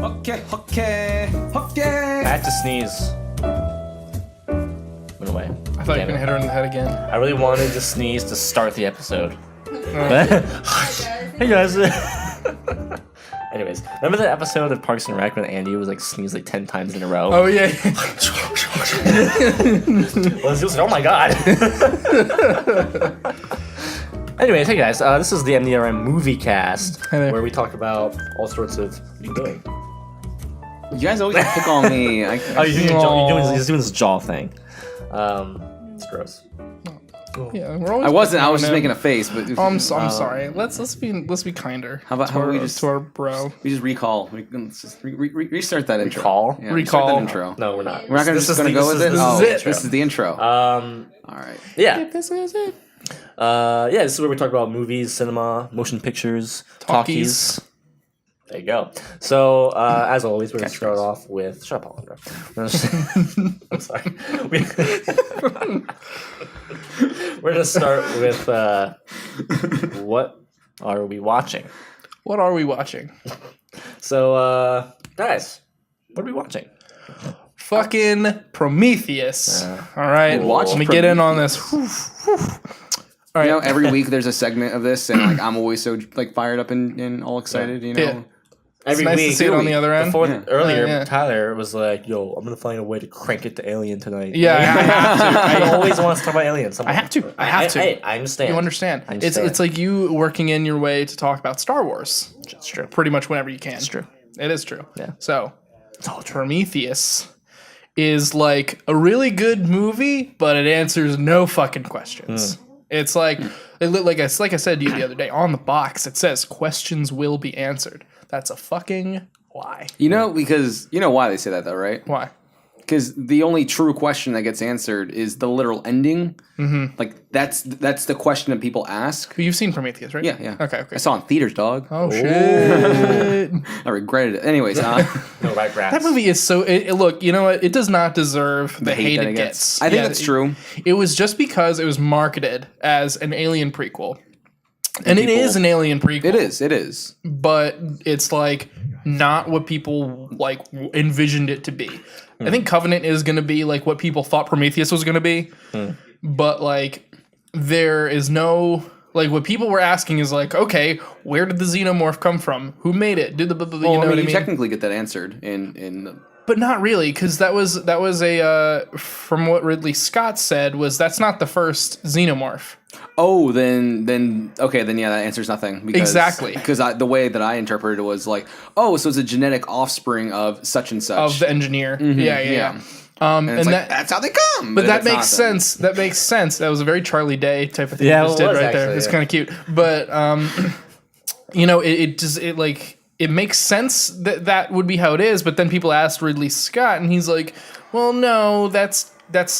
Okay. I had to sneeze. Went away. I thought you were gonna hit her in the head again. I really wanted to sneeze to start the episode. Hey guys. Anyways, remember that episode of Parks and Rec when Andy was like sneeze like 10 times in a row? Oh yeah. Well, he was like, oh my god. Anyways, hey guys, this is the MDRM movie cast where we talk about all sorts of. What are you doing? You guys always pick on me. He's doing his jaw thing. It's gross. Yeah, we're always I wasn't. I was picking just on making him. a face. But I'm sorry. Let's be kinder. How about we just to our bro? We just recall. Let's just restart that intro. Recall? Yeah, restart that intro. No, we're not. We're not just gonna go with it. This is the intro. All right. Yeah. This is it. This is where we talk about movies, cinema, motion pictures, talkies. There you go. So, as always, we're going to start off with... Shut up, Alejandro. I'm sorry. We're going to start with... what are we watching? What are we watching? So, guys, what are we watching? Fucking Prometheus. All right, let me get in on this. All right. You know, every week there's a segment of this, and like I'm always so like fired up and all excited. You know. Yeah. Every nice week, to see it on the other end. Earlier, Tyler was like, "Yo, I'm gonna find a way to crank it to Alien tonight." Yeah, I have to. I always want to talk about Alien. I have to. I understand. You understand. It's like you working in your way to talk about Star Wars. It's true. Pretty much whenever you can. It's true. It is true. Yeah. So, Prometheus is like a really good movie, but it answers no fucking questions. It's like I said to you the other day, on the box it says questions will be answered. That's a fucking lie. You know, because you know why they say that though, right? Why? Because the only true question that gets answered is the literal ending. Mm-hmm. Like that's the question that people ask. You've seen Prometheus, right? Yeah. Okay. I saw it in theaters, dog. Oh shit! I regretted it. Anyways, No, right, that movie is so. Look, you know what? It does not deserve the hate it gets. I think that's true. It was just because it was marketed as an Alien prequel. And it is an Alien prequel. It is. But it's like not what people like envisioned it to be. I think Covenant is going to be like what people thought Prometheus was going to be. But like there is no like what people were asking is like, okay, where did the xenomorph come from? Who made it? Did the you know what I mean? You technically get that answered in but not really, because that was a from what Ridley Scott said was that's not the first xenomorph. Oh, then yeah, that answers nothing. Because, exactly. Because the way that I interpreted it was like, oh, so it's a genetic offspring of such and such. Of the engineer. Mm-hmm. Yeah. And that's how they come. But that makes sense. That makes sense. That was a very Charlie Day type of thing. Yeah, you just did right there. Actually, it's kind of cute. But you know, it makes sense that would be how it is. But then people asked Ridley Scott, and he's like, well, no, that's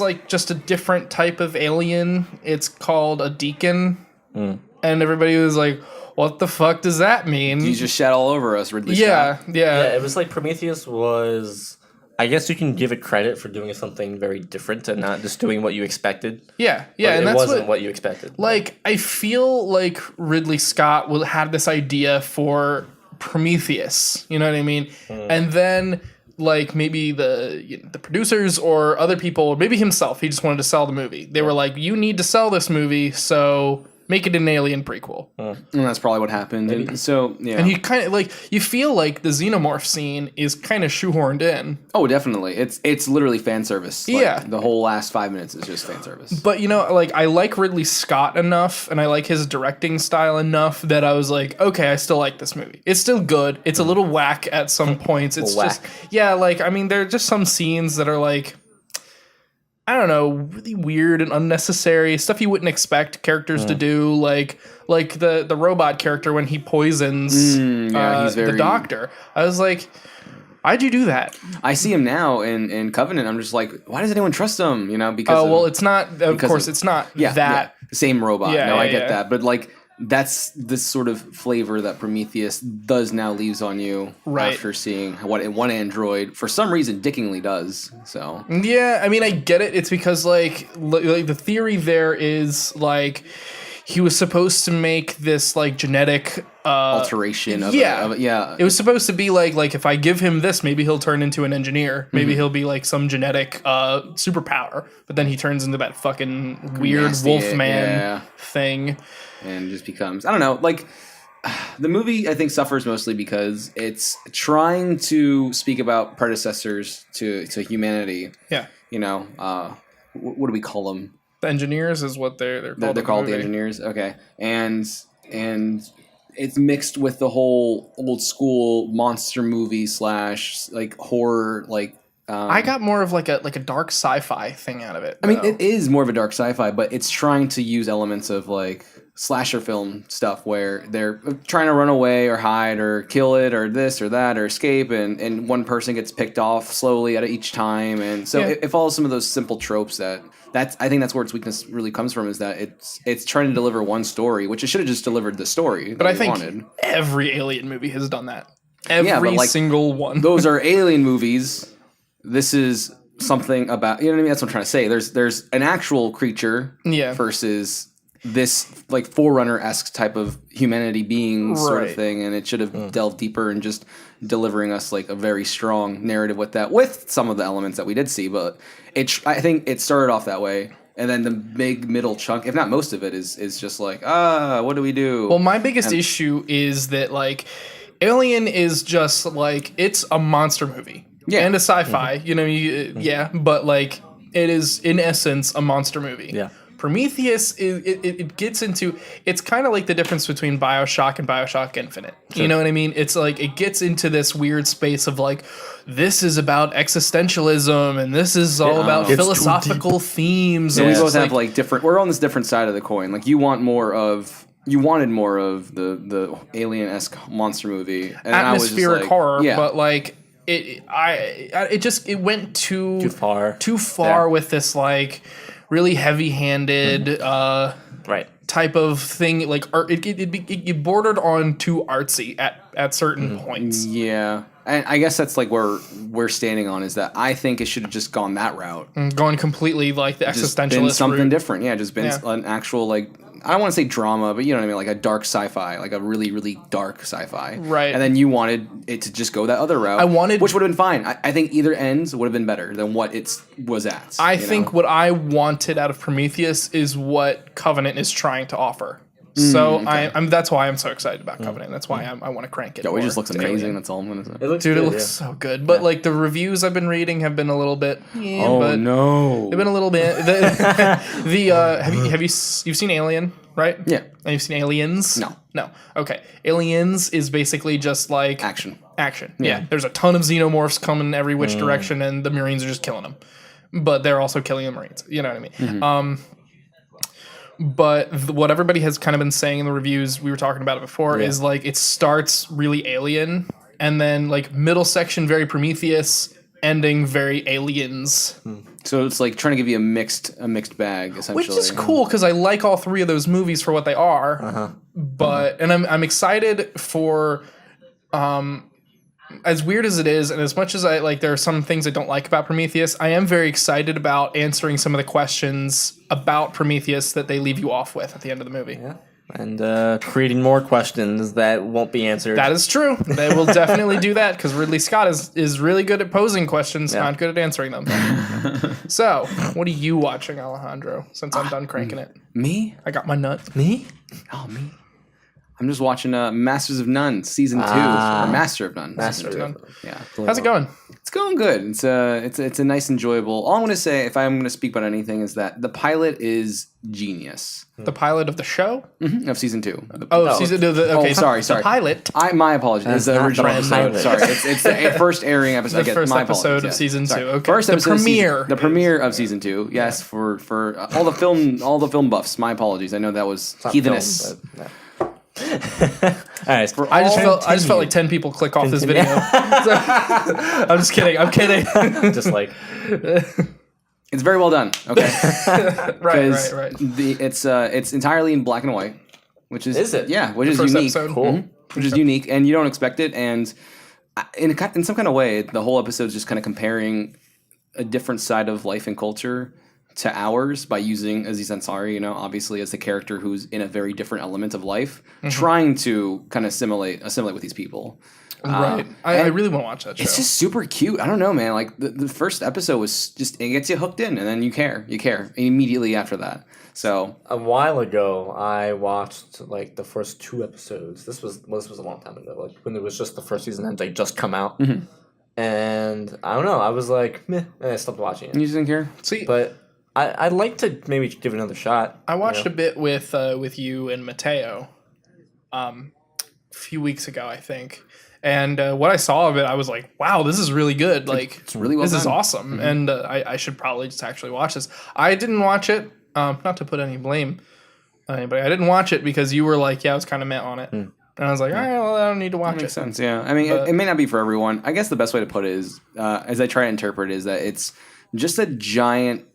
like just a different type of alien. It's called a deacon. And everybody was like, what the fuck does that mean? You just shat all over us, Ridley Scott. Yeah. It was like Prometheus was... I guess you can give it credit for doing something very different and not just doing what you expected. Yeah, but and it wasn't what you expected. Like, I feel like Ridley Scott had this idea for Prometheus. You know what I mean? And then... like maybe the producers or other people, or maybe himself, he just wanted to sell the movie. They were like, you need to sell this movie, so make it an Alien prequel. And that's probably what happened. And so, yeah. And you kind of like, you feel like the xenomorph scene is kind of shoehorned in. Oh, definitely. It's literally fan service. Like, yeah. The whole last 5 minutes is just fan service. But, you know, like, I like Ridley Scott enough, and I like his directing style enough that I was like, okay, I still like this movie. It's still good. It's a little whack at some points. It's just, yeah, like, I mean, there are just some scenes that are like, I don't know, really weird and unnecessary stuff you wouldn't expect characters to do, like the robot character when he poisons the doctor. I was like, why'd you do that? I see him now in Covenant. I'm just like, why does anyone trust him? You know, because it's not. Of course, it's not that same robot. Yeah, I get that, but like. That's the sort of flavor that Prometheus does now leaves on you after seeing what one android for some reason dickingly does. So yeah, I mean I get it. It's because like the theory there is like he was supposed to make this like genetic alteration of yeah. it. Yeah. It was supposed to be like if I give him this, maybe he'll turn into an engineer. Maybe he'll be like some genetic superpower. But then he turns into that fucking weird Nasty, wolfman thing. And just becomes, I don't know, like the movie I think suffers mostly because it's trying to speak about predecessors to humanity. Yeah. You know, what do we call them? The engineers is what they're called. They're called the engineers. Okay. And it's mixed with the whole old school monster movie / like horror like I got more of like a dark sci-fi thing out of it. I mean, it is more of a dark sci-fi, but it's trying to use elements of like slasher film stuff where they're trying to run away or hide or kill it or this or that or escape, and one person gets picked off slowly at each time, and so it follows some of those simple tropes that's I think that's where its weakness really comes from, is that it's trying to deliver one story, which it should have just delivered the story. But I think wanted. Every Alien movie has done that. Every single one. Those are Alien movies. This is something about, you know what I mean? That's what I'm trying to say. There's an actual creature versus this like Forerunner-esque type of humanity being sort of thing, and it should have delved deeper and just delivering us like a very strong narrative with that, with some of the elements that we did see. But I think it started off that way, and then the big middle chunk, if not most of it, is just like, what do we do? Well, my biggest issue is that like Alien is just like, it's a monster movie. Yeah, and a sci-fi, you know, but like it is in essence a monster movie. Yeah, Prometheus it gets into, it's kind of like the difference between BioShock and BioShock Infinite. Sure. You know what I mean? It's like it gets into this weird space of like, this is about existentialism and this is all about philosophical themes. So we both have like different. We're on this different side of the coin. Like you wanted more of the Alien-esque monster movie, and atmospheric I was just like, horror, but like. It went too far with this like really heavy-handed type of thing, like it bordered on too artsy at certain points. Yeah, and I guess that's like where we're standing on, is that I think it should have just gone that route, gone completely like the existentialist been something route. Different. Yeah, just been an actual like, I don't want to say drama, but you know what I mean, like a dark sci-fi, like a really, really dark sci-fi. Right. And then you wanted it to just go that other route. Which would have been fine. I think either ends would have been better than what it was at. I think what I wanted out of Prometheus is what Covenant is trying to offer. So that's why I'm so excited about Covenant. That's why I want to crank it. It just looks amazing. That's all I'm gonna say. It looks so good. But like the reviews I've been reading have been a little bit. No. They've been a little bit. You've seen Alien, right? Yeah. And you've seen Aliens? No. Okay. Aliens is basically just like action. Yeah. There's a ton of xenomorphs coming every which direction, and the Marines are just killing them. But they're also killing the Marines. You know what I mean? Mm-hmm. But what everybody has kind of been saying in the reviews, we were talking about it before, is like it starts really Alien, and then like middle section very Prometheus, ending very Aliens. So it's like trying to give you a mixed bag, essentially. Which is cool because I like all three of those movies for what they are. But and I'm excited for. As weird as it is, and as much as I like, there are some things I don't like about Prometheus, I am very excited about answering some of the questions about Prometheus that they leave you off with at the end of the movie. Yeah. And creating more questions that won't be answered. That is true. They will definitely do that because Ridley Scott is really good at posing questions, not good at answering them. So, what are you watching, Alejandro, since I'm done cranking it? Me? I got my nut. Me? Oh, me. I'm just watching Masters of None season 2, or Master of None. Master of None. Yeah. How's it going? It's going good. It's a nice, enjoyable. All I'm going to say, if I'm going to speak about anything, is that the pilot is genius. The pilot of the show? Mm-hmm. Of season 2. Season 2. Okay, sorry. The pilot. My apologies. It's the original episode. Sorry, it's the first airing episode. The first episode of season 2. Okay. First episode. The premiere of season 2. Yes, for all the film buffs. My apologies. I know that was heathenish. I just felt like 10 people click off this video. I'm just kidding. I'm kidding. Just like it's very well done. Okay, right. It's entirely in black and white, which is it? Yeah, which is unique. Cool. Mm-hmm. Which is unique, and you don't expect it. And in some kind of way, the whole episode is just kind of comparing a different side of life and culture to ours by using Aziz Ansari, obviously as the character who's in a very different element of life, trying to kind of assimilate with these people. Right. I really want to watch that show. It's just super cute. I don't know, man. Like the first episode was just, it gets you hooked in, and then you care immediately after that. So a while ago, I watched like the first 2 episodes. This was a long time ago, like when it was just the first season had like just come out, and I don't know. I was like, meh, and I stopped watching it. You just didn't care? See, but I'd like to maybe give it another shot. I watched a bit with you and Mateo, a few weeks ago, I think. And what I saw of it, I was like, wow, this is really good. Like, it's really well this done. is awesome. And I should probably just actually watch this. I didn't watch it, not to put any blame on anybody. I didn't watch it because you were like, yeah, I was kind of met on it. And I was like, all right, well, I don't need to watch it. Makes sense, yeah. I mean, it may not be for everyone. I guess the best way to put it is, as I try to interpret it, is that it's just a giant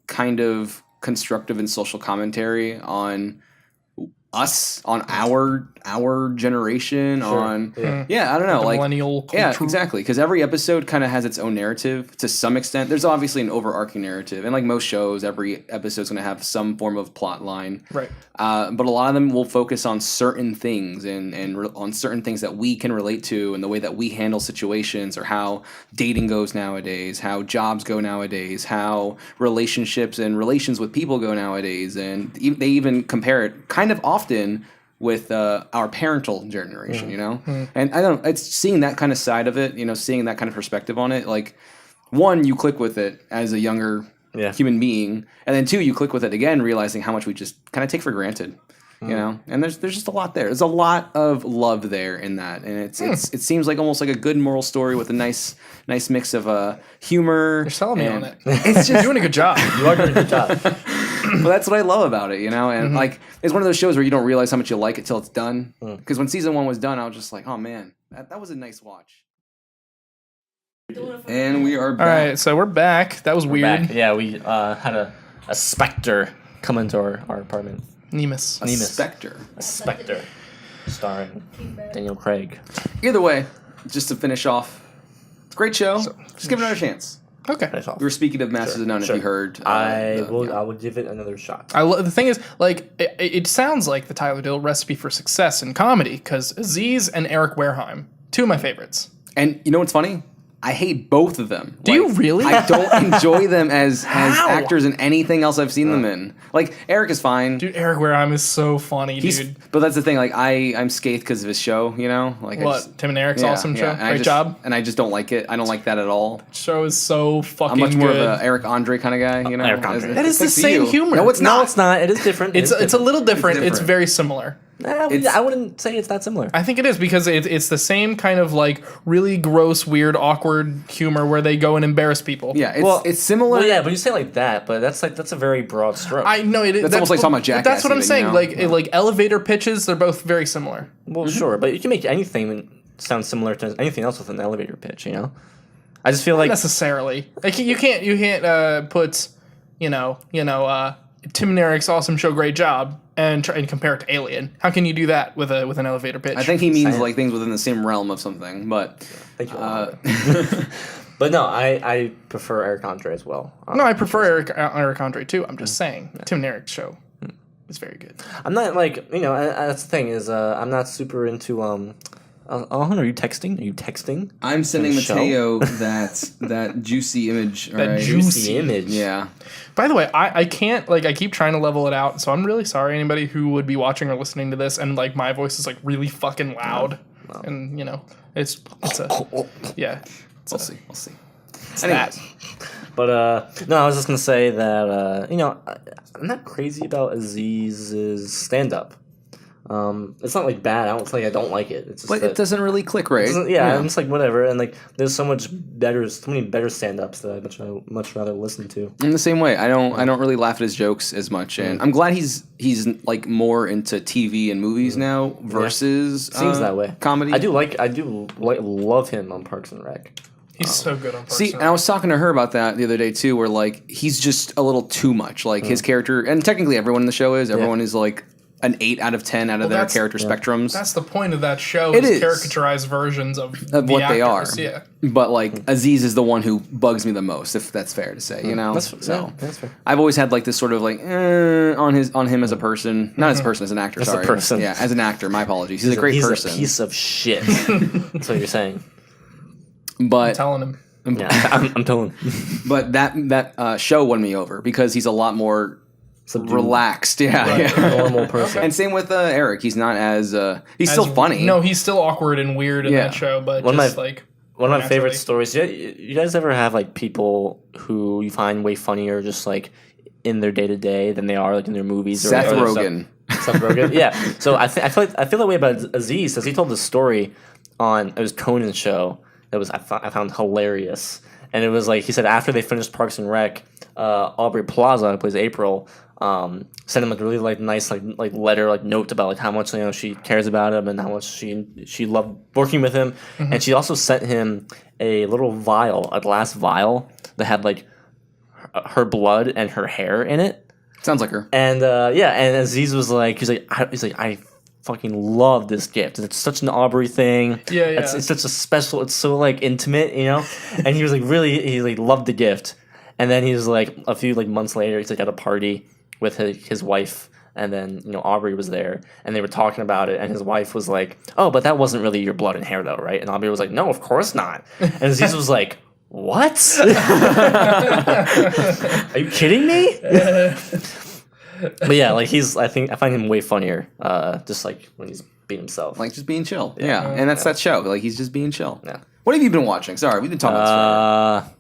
kind of constructive and social commentary on us, on our generation, on I don't know, like millennial culture. Yeah, exactly, because every episode kind of has its own narrative to some extent. There's obviously an overarching narrative, and like most shows, every episode's going to have some form of plot line, right? But a lot of them will focus on certain things and on certain things that we can relate to, and the way that we handle situations, or how dating goes nowadays, how jobs go nowadays, how relationships and relations with people go nowadays, and they even compare it kind of often with our parental generation, and I don't. It's seeing that kind of side of it, seeing that kind of perspective on it. Like, one, you click with it as a younger human being, and then 2, you click with it again, realizing how much we just kind of take for granted, And there's just a lot there. There's a lot of love there in that, and it seems like almost like a good moral story with a nice mix of humor. You're selling me on it. It's just doing a good job. You are doing a good job. Well, that's what I love about it, and like it's one of those shows where you don't realize how much you like it till it's done. Because when season 1 was done, I was just like, oh man, that was a nice watch. And we are back. All right, so we're back. That was weird. Back. Yeah, we had a specter come into our apartment. Nemus. A specter. A specter, starring Daniel Craig. Either way, just to finish off, it's a great show. Just give it another chance. Okay. We were speaking of Masters of None. If you heard, I will give it another shot. The thing is, like, it sounds like the Tyler Dill recipe for success in comedy, because Aziz and Eric Wareheim, 2 of my favorites. And you know what's funny? I hate both of them. Do you really? I don't enjoy them as actors in anything else I've seen them in. Like, Eric is fine. Dude, Eric Wareheim is so funny, dude. But that's the thing. Like, I'm scathed because of his show, Like, Tim and Eric's awesome show? Great job. And I just don't like it. I don't like that at all. Show is so fucking good. I'm much more of an Eric Andre kind of guy, Eric Andre. That is the same humor. No, it's not. No, it's not. It is different. It's a little different. It's very similar. I wouldn't say it's that similar. I think it is, because it's the same kind of like really gross, weird, awkward humor where they go and embarrass people. Yeah, it's similar. Well, yeah, but you say it like that, but that's a very broad stroke. I know it is. That's almost like talking about Jackass. That's what I'm saying. Like elevator pitches, they're both very similar. Well, sure, but you can make anything sound similar to anything else with an elevator pitch. I just feel like not necessarily. Like you can't put Tim and Eric's awesome show, great job, and compare it to Alien. How can you do that with an elevator pitch? I think he means like things within the same realm of something, but thank you. But no, I prefer Eric Andre as well. No, I prefer Eric Andre too. I'm just saying Tim and Eric's show is very good. I'm not like that's the thing is I'm not super into Alejandro, are you texting? Are you texting? I'm sending Mateo that juicy image. That juicy image. Yeah. By the way, I can't, like, I keep trying to level it out, so I'm really sorry anybody who would be watching or listening to this and, like, my voice is, like, really fucking loud. No. And, it's a, yeah. We'll see. It's that. But, no, I was just going to say that, I'm not crazy about Aziz's stand-up. It's not like bad. I don't like it. It's just but it doesn't really click, right? I'm just like whatever. And like, there's so many better stand-ups that I much rather listen to. In the same way, I don't really laugh at his jokes as much, and I'm glad he's like more into TV and movies now versus seems that way comedy. I do love him on Parks and Rec. He's so good on Parks and Rec. And I was talking to her about that the other day too, where like he's just a little too much. Like his character, and technically everyone in the show is. Everyone is like an 8 out of 10 out of their character spectrums. That's the point of that show. Is caricaturized versions of what they are. Yeah. But like Aziz is the one who bugs me the most, if that's fair to say. You know, that's fair. I've always had like this sort of like on him as a person, not as a person, as an actor. As sorry, a person. Yeah, as an actor. My apologies. He's a great person. He's a piece of shit. That's what you're saying. But I'm telling him. Yeah, I'm telling him. But that show won me over because he's a lot more relaxed. Yeah, Normal person. And same with Eric. He's not as he's still funny. No, he's still awkward and weird in that show, but one of my favorite stories. You guys ever have like people who you find way funnier just like in their day to day than they are like in their movies? Seth Rogen. Seth Rogen. Yeah. So I feel that way about Aziz, because he told this story on it was Conan's show that was I found hilarious, and it was like he said after they finished Parks and Rec, Aubrey Plaza, who plays April, sent him like a really like nice like letter like note about like how much she cares about him and how much she loved working with him, and she also sent him a glass vial that had like her blood and her hair in it. Sounds like her. And and Aziz was like he's like I fucking love this gift. It's such an Aubrey thing. Yeah. It's such a special. It's so like intimate, And he was like he like loved the gift. And then he was like a few like months later, he's like at a party with his wife, and then Aubrey was there, and they were talking about it, and his wife was like, "Oh, but that wasn't really your blood and hair, though, right?" And Aubrey was like, "No, of course not." And Aziz was like, "What? Are you kidding me?" But yeah, like I find him way funnier, just like when he's being himself, like just being chill. Yeah, and that's that show. Like he's just being chill. Yeah. What have you been watching? Sorry, we've been talking about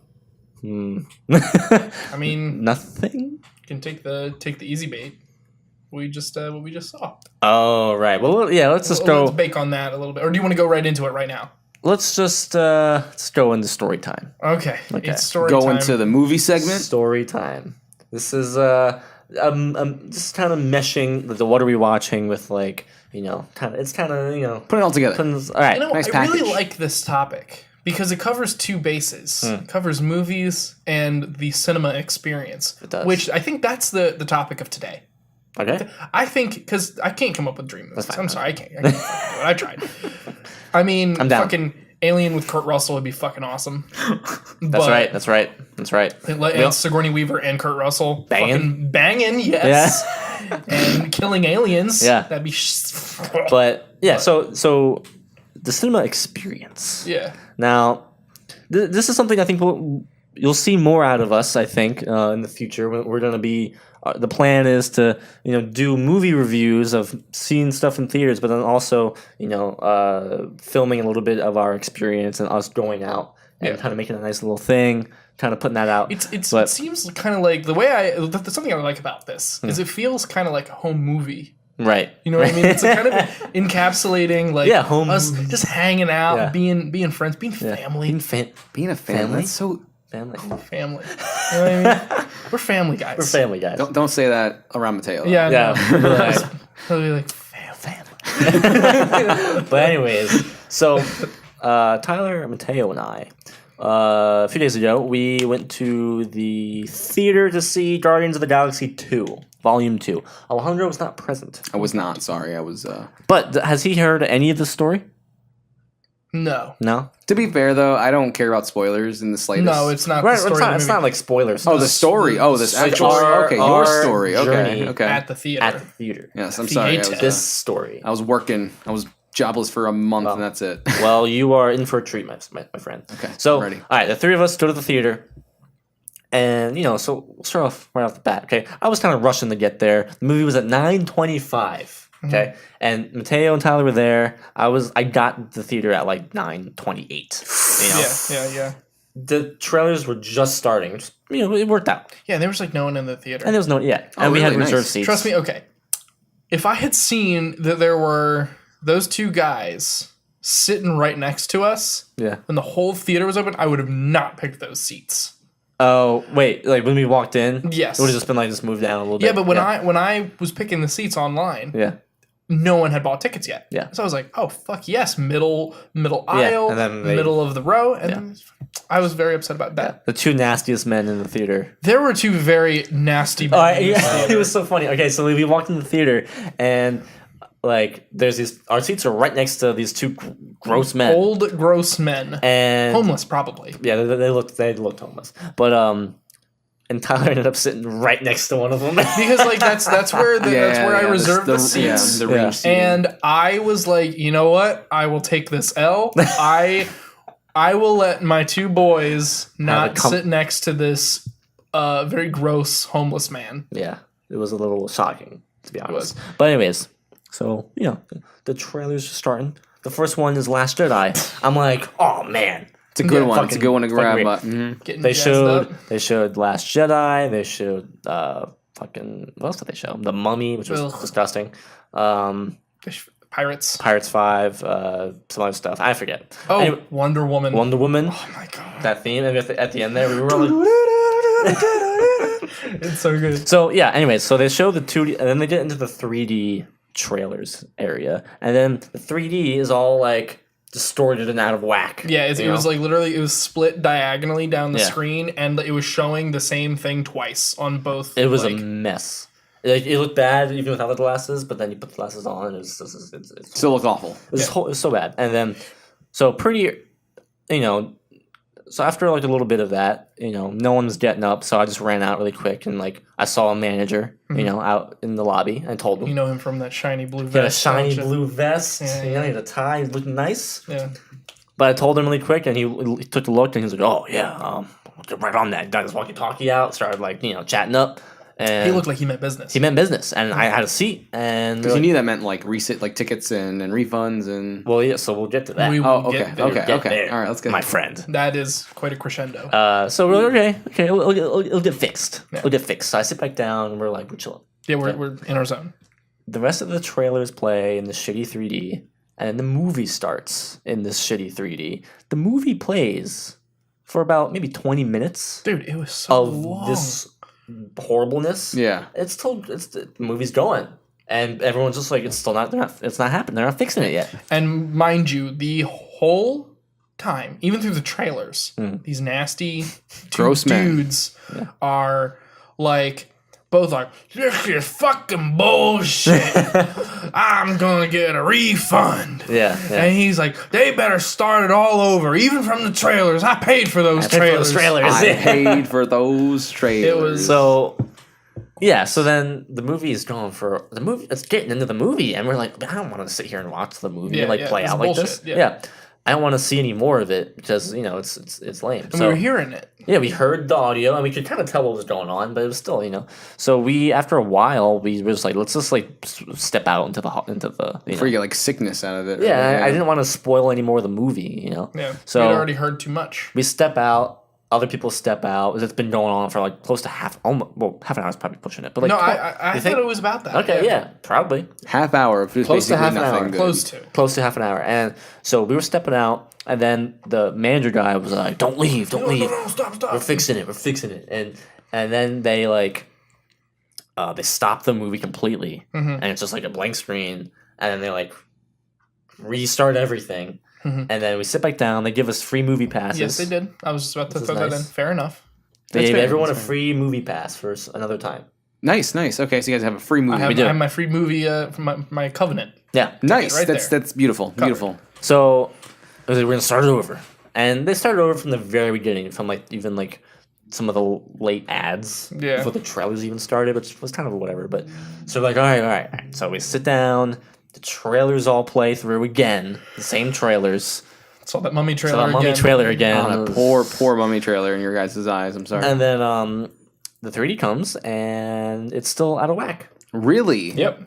this. I mean, nothing. You can take the easy bait. What we just saw. Oh right. Well, yeah. Let's just go. Let's bake on that a little bit, or do you want to go right into it right now? Let's just let's go into story time. Okay. It's story time. Go into the movie segment. Story time. This is just kind of meshing the what are we watching with like putting it all together. All right. Nice I package. really like this topic because it covers two bases. It covers movies and the cinema experience. It does. Which I think that's the topic of today. Okay. I think because I can't come up with dream movies. I'm sorry, I can't do it. I tried. I mean, I'm down. Fucking Alien with Kurt Russell would be fucking awesome. That's right. And Sigourney Weaver and Kurt Russell banging, yes. Yeah. And killing aliens. Yeah. That'd be. But yeah, so the cinema experience. Yeah. Now, this is something I think you'll see more out of us. I think in the future we're going to be. The plan is to do movie reviews of seeing stuff in theaters, but then also filming a little bit of our experience and us going out and kind of making a nice little thing, kind of putting that out. It seems kind of like the way something I like about this is it feels kind of like a home movie. Right. You know what I mean? It's kind of encapsulating like home us movies. just hanging out, being friends, being family. Being a family. That's so family. Family. You know what I mean? We're family guys. We're family guys. Don't say that around Mateo. Yeah. Yeah. He'll be like family. But anyways, so Tyler, Mateo, and I, a few days ago, we went to the theater to see Guardians of the Galaxy 2, Volume 2. Alejandro was not present. I was not. Sorry, I was. But has he heard any of the story? No. To be fair, though, I don't care about spoilers in the slightest. No, it's not. Right, the story it's not like spoilers. Oh, the story. Oh, this actual. Okay, your story. Okay. At the theater. Yes, I'm sorry. This story. I was working. I was jobless for a month, and that's it. Well, you are in for a treat, my friend. Okay. So, ready. All right, the three of us go to the theater. And, so we'll start off right off the bat, okay? I was kind of rushing to get there. The movie was at 9:25. Okay, and Mateo and Tyler were there. I got the theater at like 9:28. Yeah. The trailers were just starting. Which, it worked out. Yeah, there was like no one in the theater. And there was no and we really had reserved nice. seats. Trust me. Okay, if I had seen that there were those two guys sitting right next to us, and the whole theater was open, I would have not picked those seats. Oh wait, like when we walked in, yes, it would have just been like just move down a little bit. Yeah, but when I was picking the seats online, no one had bought tickets yet. Yeah. So I was like, oh, fuck yes. Middle aisle, and then middle of the row. And then I was very upset about that. The two nastiest men in the theater. There were two very nasty men. It was so funny. Okay, so we walked in the theater and like there's these our seats are right next to these two gross men. Old gross men. And homeless probably. Yeah, they looked homeless. But and Tyler ended up sitting right next to one of them. Because like that's where I reserve the seats. The range seating. And I was like, you know what? I will take this L. I will let my two boys not sit next to this very gross homeless man. Yeah, it was a little shocking, to be honest. But anyways, so, the trailers are starting. The first one is Last Jedi. I'm like, oh, man. It's a good one. It's a good one to grab. They showed Last Jedi. They showed what else did they show? The Mummy, which was disgusting. Pirates 5, some other stuff. I forget. Oh, anyway, Wonder Woman. Oh my god. That theme at the end there, we were like it's so good. So yeah, anyways, so they show the 2D and then they get into the 3D trailers area. And then the 3D is all like distorted and out of whack. Yeah, it was like literally it was split diagonally down the screen and it was showing the same thing twice on both. It was a mess. Like, it looked bad even without the glasses, but then you put the glasses on and it still looked awful. It was so bad. And then, so so after like a little bit of that, no one was getting up, so I just ran out really quick and like I saw a manager, out in the lobby and told him. You know him from that shiny blue vest. He had a shiny blue vest. Yeah, he had a tie. He looked nice. Yeah. But I told him really quick and he took a look and he was like, oh yeah, I'll get right on that. Got his walkie-talkie out, started like, chatting up. And he looked like he meant business. And I had a seat, and because you knew that meant like tickets and refunds and. Well, yeah. So we'll get to that. Okay. All right, let's get my friend. That is quite a crescendo. So we're like, okay, it'll get fixed. Yeah. It'll get fixed. So I sit back down, and we're chilling. Yeah, we're in our zone. The rest of the trailers play in the shitty 3D, and then the movie starts in this shitty 3D. The movie plays for about maybe 20 minutes. Dude, it was so long. This horribleness. Yeah, the movie's going, and everyone's just like, it's not happening. They're not fixing it yet. And mind you, the whole time, even through the trailers, these nasty gross dudes are like. Both like, this is fucking bullshit. I'm gonna get a refund. Yeah. And he's like, they better start it all over, even from the trailers. I paid for those trailers. I paid for those trailers. It was so. Yeah, so then the movie is going for the movie. It's getting into the movie, and we're like, I don't want to sit here and watch the movie and play out like this. Yeah. I don't want to see any more of it because it's lame. And we were hearing it. Yeah, we heard the audio and we could kind of tell what was going on, but it was still, So we, after a while, we were just like, let's just like step out into the. Before you get like sickness out of it. Yeah, I didn't want to spoil any more of the movie. Yeah. So we'd already heard too much. We step out. Other people step out. It's been going on for like close to half an hour is probably pushing it. But like, no, I thought it was about that. Okay, yeah probably half hour. Close to half an hour. Close to half an hour. And so we were stepping out, and then the manager guy was like, "Don't leave, leave. No, stop. We're fixing it." And then they like, they stop the movie completely, and it's just like a blank screen, and then they like restart everything. And then we sit back down. They give us free movie passes. Yes, they did. I was just about to throw that in. Fair enough. They gave everyone a free movie pass for another time. Nice. Okay, so you guys have a free movie. I have my free movie from my Covenant. Yeah. Nice. Right that's beautiful. Covered. Beautiful. So we're going to start it over. And they started over from the very beginning, from like even like some of the late ads before the trailers even started, which was kind of whatever. But so we're like, all right. So we sit down. The trailers all play through again. The same trailers. Saw that mummy trailer again. Poor mummy trailer in your guys' eyes. I'm sorry. And then the 3D comes, and it's still out of whack. Really? Yep.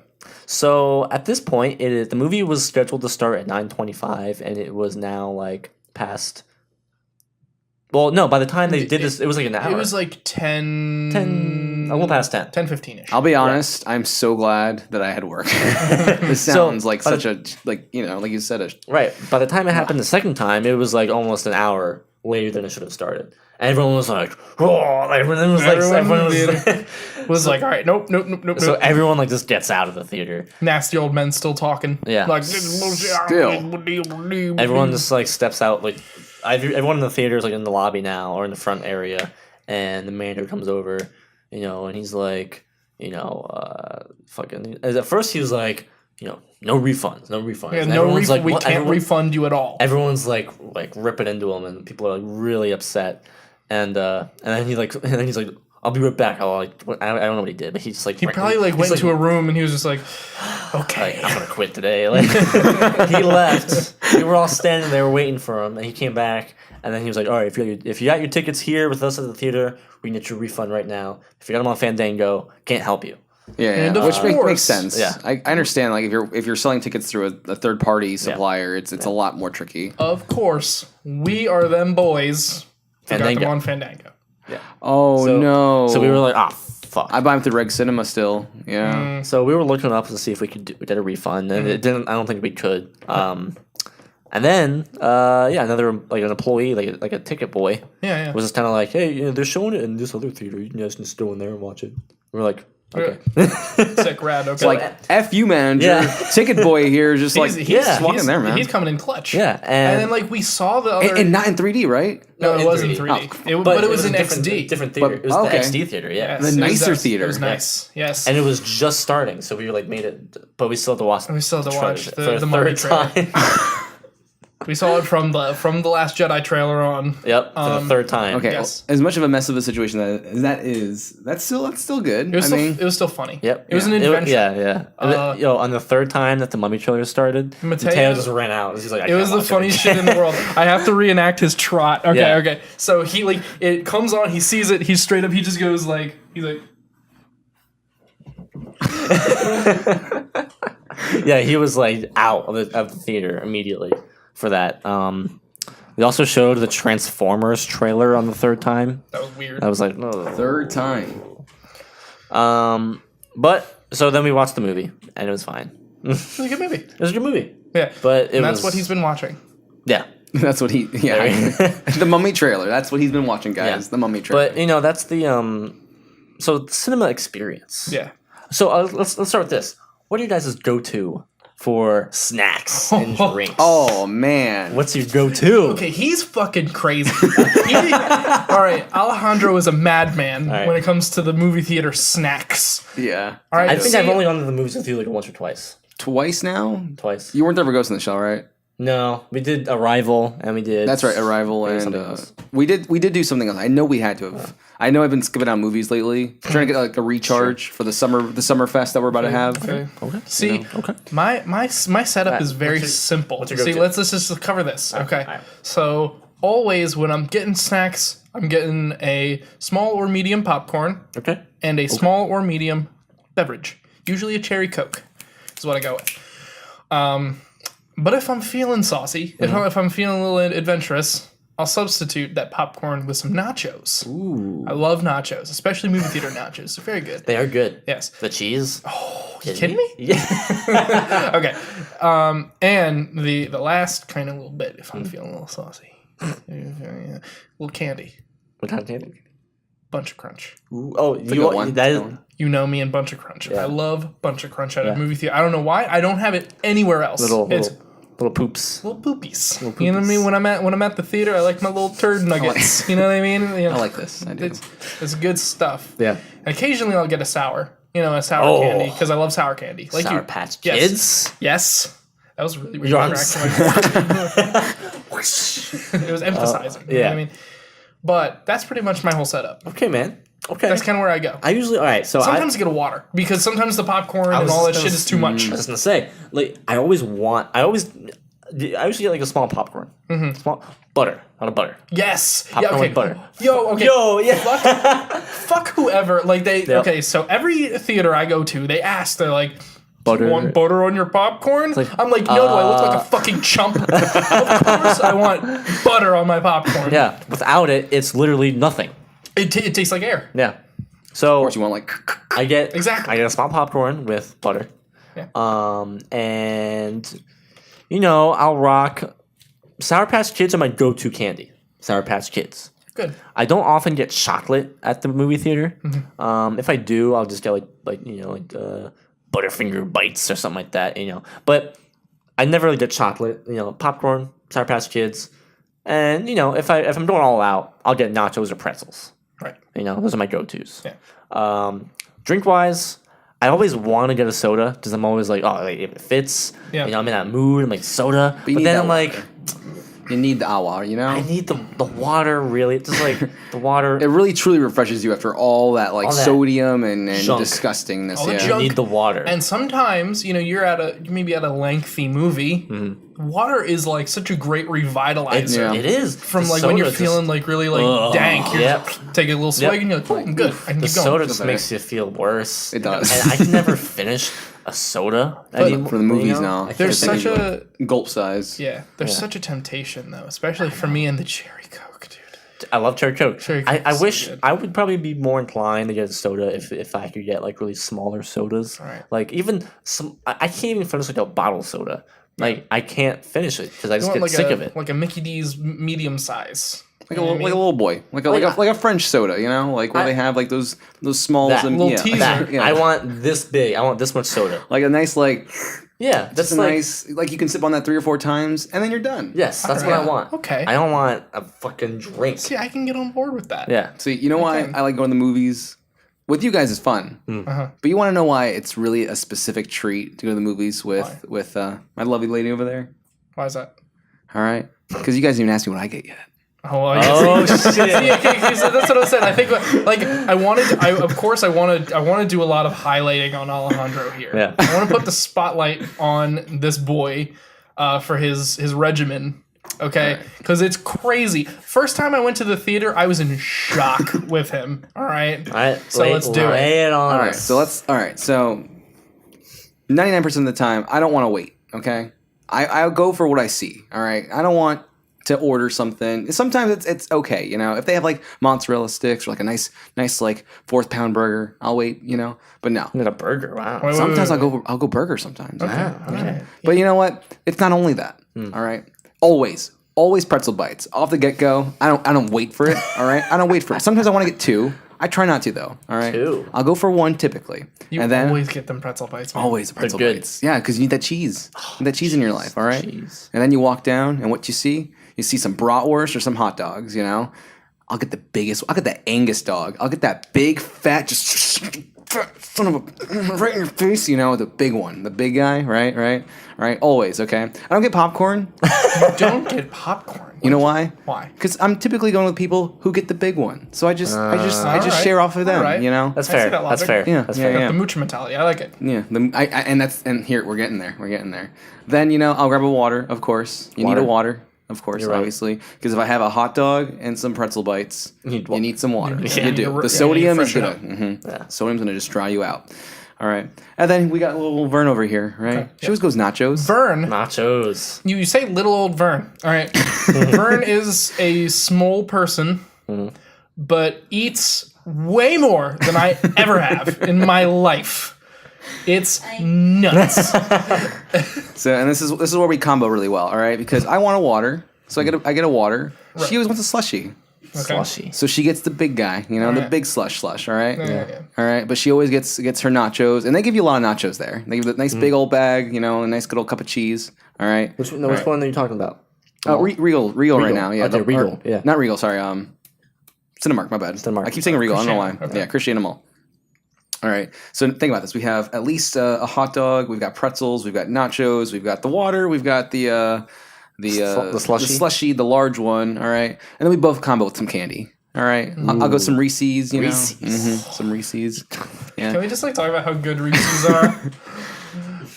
So at this point, the movie was scheduled to start at 9:25, and it was now like past. Well, no, by the time they did this, it was like an hour. It was like 10... a little past 10. 10:15-ish. I'll be honest, I'm so glad that I had work. This sounds like such a, like you said. Right. By the time it happened the second time, it was like almost an hour later than it should have started. And everyone was like, oh, everyone was like, all right, nope. So everyone like just gets out of the theater. Nasty old men still talking. Yeah. Like, still. Everyone just like steps out like everyone in the theater is like in the lobby now or in the front area, and the manager comes over, and he's like, fucking. At first he was like, no refunds. Yeah, no we can't refund you at all. Everyone's like ripping into him, and people are like really upset, and then he's like, I'll be right back. I don't know what he did, but he just like he probably went into a room and he was just like, okay, I'm gonna quit today. Like he left. We were all standing there waiting for him, and he came back, and then he was like, all right, if you got your tickets here with us at the theater, we can get your refund right now. If you got them on Fandango, can't help you. Yeah, which makes sense. Yeah, I understand. Like if you're selling tickets through a third party supplier, it's a lot more tricky. Of course, we are them boys. Got them on Fandango. Yeah. Oh no. So we were like, fuck. I buy them through Reg Cinema still. Yeah. So we were looking up to see if we could get a refund, and it didn't. I don't think we could. And then another like an employee, like a ticket boy, was just kind of like, hey, they're showing it in this other theater. You guys can just go in there and watch it. We're like, okay. Sick, rad. Okay. It's like F you, manager. Ticket boy here, just he's walking there, man. He's coming in clutch. Yeah, and then we saw the other, and not in 3D, right? No, it was in 3D. But it was in XD. Different theater. It was the XD theater. Yeah, the nicer theater. It was nice. Yes, and it was just starting, so we made it, but we still had to watch. We still had to watch the third time. We saw it from the Last Jedi trailer on. Yep, for the third time. Okay, yes. As much of a mess of a situation that's still good. It was still funny. Yep, it was an adventure. Yeah. On the third time that the Mummy trailer started, Mateo just ran out. He's like, it was the funniest shit in the world. I have to reenact his trot. Okay. So he it comes on, he sees it, he's straight up, he just goes like, he's like. Yeah, he was like out of the theater immediately. For that, we also showed the Transformers trailer on the third time. That was weird. I was like, third time. But so then we watched the movie and it was fine. It was a good movie. It was a good movie. Yeah, but that's what he's been watching. Yeah, that's what he. Yeah, the Mummy trailer. That's what he's been watching, guys. Yeah. The Mummy trailer. But that's the so the cinema experience. Yeah. So let's start with this. What are you guys' go-to for snacks and drinks? Oh man, what's your go-to? Okay, he's fucking crazy. All right, Alejandro is a madman when it comes to the movie theater snacks. Yeah. All right, I think I've only gone to the movies with you like once or twice. Twice now? Twice. You weren't there for Ghost in the Shell, right? No, we did Arrival and we did. That's right, Arrival and we did do something else. I know we had to have. I know I've been skipping out movies lately, trying to get like a recharge for the summer fest that we're about to have. Okay. See, my setup is very simple. See, let's just cover this. Okay. So always when I'm getting snacks, I'm getting a small or medium popcorn. Okay. And a small or medium beverage. Usually a cherry Coke is what I go with. But if I'm feeling saucy, if I'm feeling a little adventurous, I'll substitute that popcorn with some nachos. Ooh. I love nachos, especially movie theater nachos. They're very good. They are good. Yes. The cheese. Oh, you kidding me? Yeah. Okay. And the last kind of little bit, if I'm feeling a little saucy, little candy. What kind of candy? Bunch of Crunch. Ooh, you know me and Bunch of Crunch. Yeah. I love Bunch of Crunch at a movie theater. I don't know why. I don't have it anywhere else. Little poops. Little poopies. You know what I mean? When I'm at the theater, I like my little turd nuggets. You know what I mean? I like this. I do. It's good stuff. Yeah. And occasionally I'll get a sour. A sour candy because I love sour candy. Like Sour Patch Kids. Yes. That was really weird. Your It was emphasizing. You know what I mean? But that's pretty much my whole setup. Okay, man. Okay. That's kind of where I go. I usually, all right, so sometimes I get a water because sometimes the popcorn and all that shit is too much. I was going to say, like, I usually get like a small popcorn. Mm-hmm. Small butter, not a butter. Yes. Popcorn with butter. Fuck whoever. Like okay, so every theater I go to, they ask, they're like, butter. You want butter on your popcorn? I'm like, no, do I look like a fucking chump? Of course I want butter on my popcorn. Yeah, without it, it's literally nothing. It tastes like air. Yeah. So of course you want like I get exactly. I get a small popcorn with butter. Yeah. And I'll rock Sour Patch Kids are my go-to candy. Sour Patch Kids. Good. I don't often get chocolate at the movie theater. Mm-hmm. If I do, I'll just get like Butterfinger bites or something like that. But I never really get chocolate. Popcorn, Sour Patch Kids, And if I'm going all out, I'll get nachos or pretzels. Right. Those are my go-tos. Yeah. Drink wise, I always want to get a soda because I'm always like, oh, if it fits. Yeah. I'm in that mood. I'm like soda, but then I'm like, you need the awa, I need the water. Really, just like the water. It really truly refreshes you after all that All that sodium and junk. disgustingness. All the Yeah. junk. You need the water. And sometimes, you're maybe at a lengthy movie. Water is like such a great revitalizer. It is From The like when you're soda feeling like really like dank, you just take a little swig and you're like, oh, I'm good. I can the keep going. soda just makes you feel worse. It does. And I can never finish a soda anymore. For the movies now, There's such a gulp size. there's such a temptation though, especially for me and the cherry Coke, dude. I love cherry Coke. I Coke's wish so good. I would probably be more inclined to get a soda if I could get like really smaller sodas. Right. Like even some, I can't even finish like a bottle soda. Like I can't finish it because I just get sick of it. Like a Mickey D's medium size. Like a little boy, like a French soda, like where they have like those smalls and little teaser. I want this big. I want this much soda. like a nice Yeah, that's a nice you can sip on that 3 or 4 times and then you're done. Yes, that's what I want. Okay. I don't want a fucking drink. See, I can get on board with that. Yeah. See, you know why I like going to the movies? With you guys is fun, but you want to know why it's really a specific treat to go to the movies with my lovely lady over there. Why is that? All right, because you guys didn't even ask me what I get yet. Oh shit! See, okay, so that's what I said. I think I want to do a lot of highlighting on Alejandro here. Yeah. I want to put the spotlight on this boy for his regimen. Okay, because it's crazy. First time I went to the theater, I was in shock with him. All right, so let's do it. Lay it on All right, us. so 99% of the time, I don't want to wait. Okay, I'll go for what I see. All right, I don't want to order something. Sometimes it's okay, if they have like mozzarella sticks or like a nice like 4th pound burger, I'll wait, but no. Not a burger. Wow. Wait, Sometimes I'll go burger sometimes. Okay. But you know what? It's not only that. All right. Always pretzel bites off the get go. I don't wait for it. All right. I don't wait for it. Sometimes I want to get 2. I try not to though. All right. 2. I'll go for 1 typically. You and then always get them pretzel bites. Man. always pretzel good. bites. Yeah, because you need that cheese. You need that cheese in your life. All right. Cheese. And then you walk down, and what you see some bratwurst or some hot dogs. I'll get the biggest. I'll get that Angus dog. I'll get that big fat, just son of a right in your face. The big one, the big guy. Right. Always okay. I don't get popcorn. You don't get popcorn. You know why? Why? Because I'm typically going with people who get the big one. So I just Alright. share off of them. Alright. That's I see fair. that That's logic. fair. Yeah, That's yeah, fair. yeah. The mooch mentality. I like it. Yeah, and here we're getting there. Then I'll grab a water, of course. You need a water, of course, You're right. obviously, because if I have a hot dog and some pretzel bites, you need some water. Yeah. You do. Yeah, The sodium is freshen gonna up. sodium's gonna just dry you out. All right, and then we got little Vern over here, right? She always goes nachos. Vern. Nachos. You say little old Vern. All right. Vern is a small person, but eats way more than I ever have in my life. It's nuts. So, and this is where we combo really well. All right, because I want a water, so I get a water. Right. She always wants a slushy. Slushy. So she gets the big guy, the Alright. big slush, all right? Yeah. All right, but she always gets her nachos, and they give you a lot of nachos there. They give you a nice big old bag, a nice good old cup of cheese, all right? Which one are you talking about? Regal right now, yeah. Okay, Regal, yeah. Not Regal, sorry, Cinemark, my bad. Cinemark. I keep saying Regal, I don't know why. Christiana, okay. Yeah, Christiana Mall. All right, so think about this. We have at least a hot dog, we've got pretzels, we've got nachos, we've got the water, we've got the slushy, the large one, all right? And then we both combo with some candy. All right, I'll go some Reese's, some Reese's. Yeah. Can we just talk about how good Reese's are?